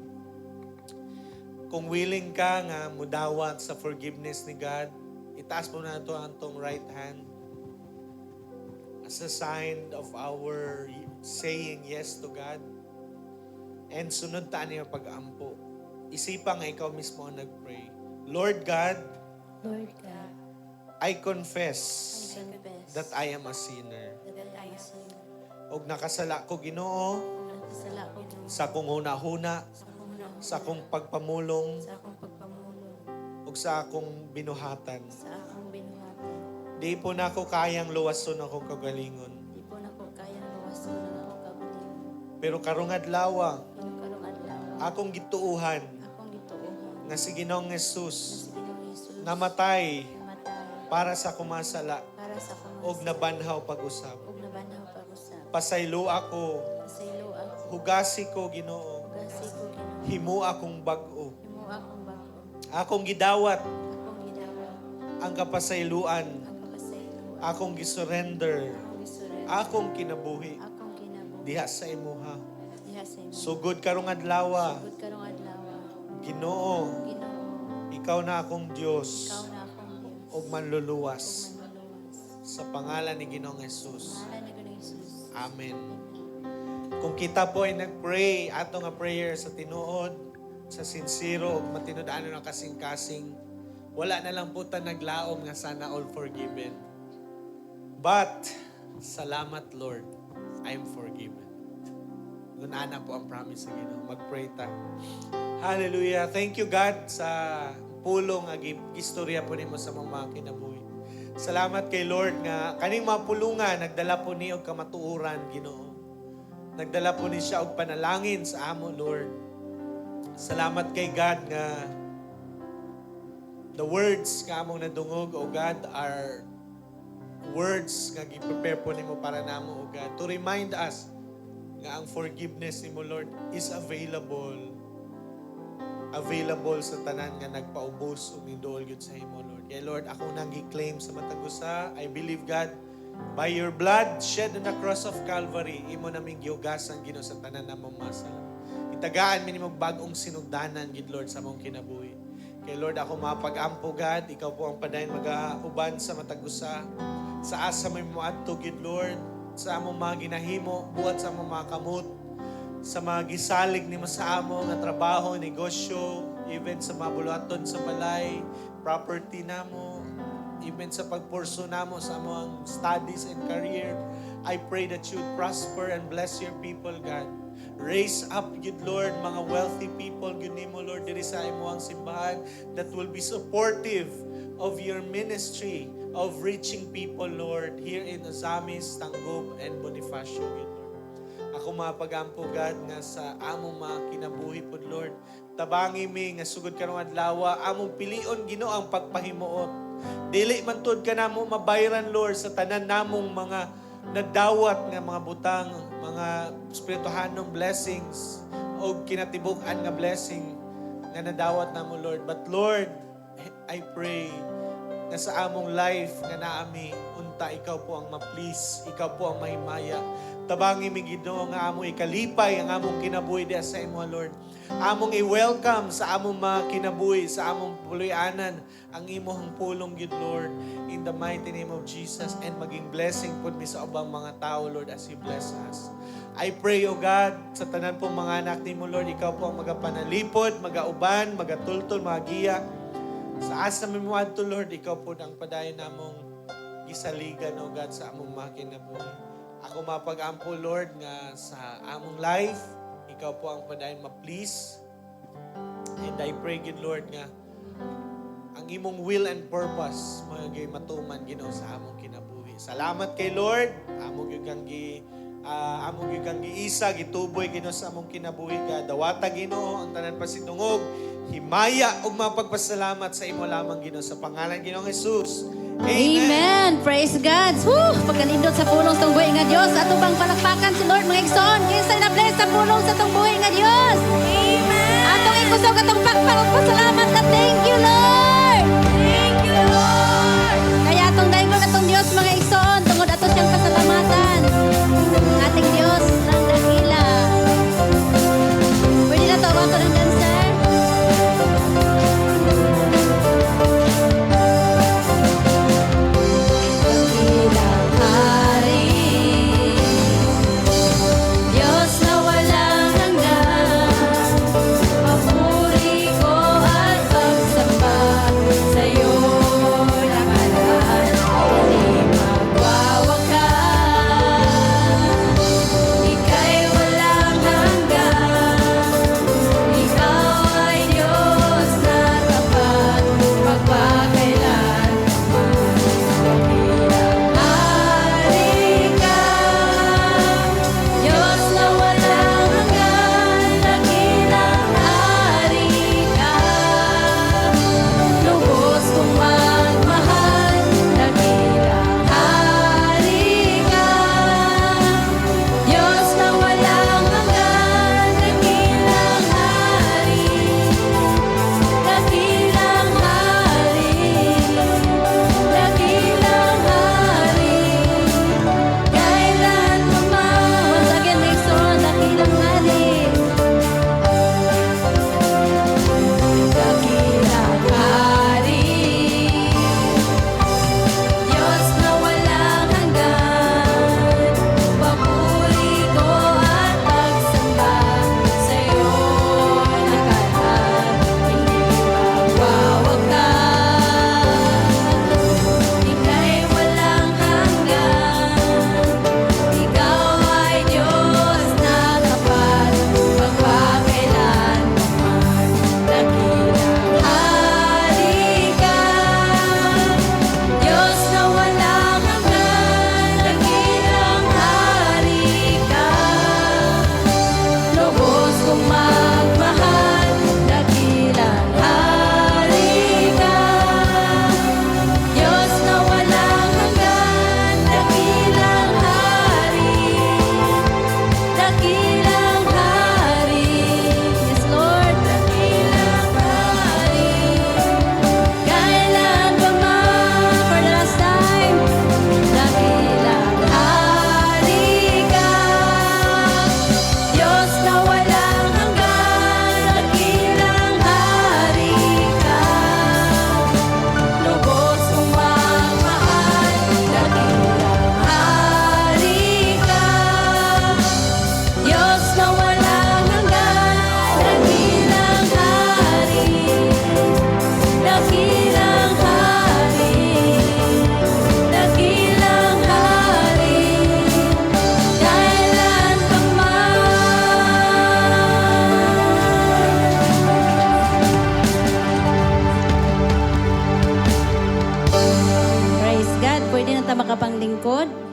Kung willing ka nga mudawat sa forgiveness ni God, itaas po na ito ang tong right hand as a sign of our saying yes to God. And sunod taan niya pag-ampo. Isipa nga ikaw mismo ang nag-pray. Lord God, Lord God, I confess confess that I am a sinner. that I am sinner. Og nakasala ko Ginoo Nagkasala ko Diyos sa akong huna-huna, sa akong nauna, sa akong pagpamulong, sa akong pagpamulong, ug sa akong binuhatan. sa akong binuhatan. Di po na ako kayang luwason akong kagalingon. Di po na ko kayang luwason ng akong kabulian. Pero karong adlaw, Pero karong adlaw, akong gituuhan akong gituuhan nga si Ginoong na Jesus si Ginoong Hesus namatay namatay para sa kumasala para sa og kamasala nabanhaw pag-usap. ug nabanaw pag-usap. Pasaylo ako, Pasaylo ako, hugasi ko Ginoo, ugasi ko Ginoo, himo akong bag-o. himo akong bago, Akong gidawat akong gidawat, ang kapasayloan, ang kapasaylo, akong gisurrender, akong isuren, akong kinabuhi akong kinabuhi, diha sa imuha. diha sa imo. Sugod karong adlaw, Sugod karong adlaw, Ginoo, Ginoo, ikaw na akong Dios ikaw na akong Dios, ug ug manluluwas manluluwas. sa pangalan ni Ginoong Jesus. Ngalan ni Ginoong Hesus. Amen. Kung kita po ay nag-pray ato nga prayer sa tinuod, sa sincero ug matinud-ano ng kasing-kasing, wala na lang po ta naglaom nga sana all forgiven. But salamat Lord, I am forgiven. Gunana po ang promise sa Ginoo. Mag-pray ta. Hallelujah. Thank you God sa pulong nga istorya po nimo sa mga kinabuhi. Salamat kay Lord nga kaning mga pulungan nagdala po ni og kamatuoran Ginoo. Nagdala po ni siya og panalangin sa amo Lord. Salamat kay God nga the words nga among nadungog o God are words nga gi-prepare po nimo para namo o God to remind us nga ang forgiveness nimo Lord is available sa tanan nga nagpaubos ug niduol gyud sa imo Lord. Kaya Lord, ako nang gi-claim sa matag usa, I believe God, by your blood shed on the cross of Calvary, imo naming gihugasan Ginoo sa tanan namong masala. Itagaan mi nimo bag-ong sinugdanan gid Lord sa among kinabuhi. Kaya Lord, ako mapag-ampo God, ikaw po ang padayon mag-auban sa matag usa. Sa asa may moadto gid Lord, sa among mga ginahimo, buhat sa among mga kamot, sa mga gisalig nimo sa amo nga trabaho, negosyo, even sa mga buluhaton sa balay, property namo, even sa pagpurso namo sa among studies and career. I pray that you would prosper and bless your people, God. Raise up, good Lord, mga wealthy people, good nimo, Lord, diri sa imong simbahan that will be supportive of your ministry of reaching people, Lord, here in Ozamis, Tangub, and Bonifacio, good Lord. Ako mapag-ampo, God, nga sa among mga kinabuhi po, Lord. Tabangi mi nga sugod karong adlaw, among pilion Ginoo ang pagpahimuot. Dili man tud ka namo mabayran, Lord, sa tanan namong mga nadawat nga mga butang, mga spirituhanong blessings o kinatibuk-an nga blessing nga nadawat namo, Lord. But Lord, I pray na sa among life nga naami, unta ikaw po ang ma-please, ikaw po ang mahimaya. Tabangi mi Ginoo nga among ikalipay ang among kinabuhi diha sa imo, Lord. Among i-welcome sa among mga kinabuhi, sa among puloy-anan ang imong pulong gid, Lord, in the mighty name of Jesus, and maging blessing pud mi sa ubang mga tao, Lord, as you bless us. I pray, O God, sa tanan pong mga anak nimo, Lord, ikaw po ang magapanalipod, magauban, magatultol, magiya. Sa asa mi moadto, Lord, ikaw po ang padayon namong gisaligan, O God, sa among mga kinabuhi. Ako mapag-ampo, Lord, nga sa among life, ikaw po ang padayon ma-please. And I pray, good Lord, nga ang imong will and purpose magay matuman Ginoo sa among kinabuhi. Salamat kay Lord. Among gyud kang giisa, gituboy Ginoo sa among kinabuhi. Dawata Ginoo ang tanan pasidungog, himaya ug mapagpasalamat sa imo lamang Ginoo sa pangalan Ginoong Hesus. Amen. Praise God. Woo! Pagkalindot sa pulong sa buhay nga Diyos. Ato bang palakpakan si Lord mga igsoon. Kinsa na bless sa pulong sa tong buhay nga Diyos. Amen. Atong ikusaw katong pagpasalamat na thank you Lord. Thank you, Lord. Kaya atong daingon atong Diyos mga igsoon. Tungod ato siyang pasalamatan. Ating Diyos ng dakila. Pwede na tawagan ko ng dancer. Dakilang hari, Diyos na walang hanggan, papuri ko at pagsamba sa'yo nakalaan, hindi magwawakas. Ika'y walang hanggan, ikaw ay Diyos na tapat, magpakailanman. Dakilang hari ka, Diyos na walang hanggan, dakilang hari ka. Lubos kong magmahal, dakilang hari ka. Diyos na walang hanggan, dakilang hari. Dakilang hari, dakilang hari. Kailan man, once again, make sure, dakilang hari. Dakilang hari, Diyos na walang hanggan, papuri ko at pagsamba sa'yo nakalaan, hindi magwawakas. Ika'y walang hanggan, ikaw ay Diyos na tapat, magpakailanman. Dakilang hari ka, Diyos na walang hanggan, dakilang hari ka. Lubos kong magmahal, dakilang hari ka. Diyos na walang hanggan, dakilang hari. Dakilang hari. Yes, Lord, dakilang hari. Kailan pa man, for the last time, dakilang hari ka. Diyos na walang hanggan, dakilang hari ka. Lubos kong magmahal, dakilang hari ka. Diyos na walang hanggan, dakilang hari. Dakilang hari, dakilang hari. Kailan pa man. Praise God. Pwede na tayo makapanglingkod.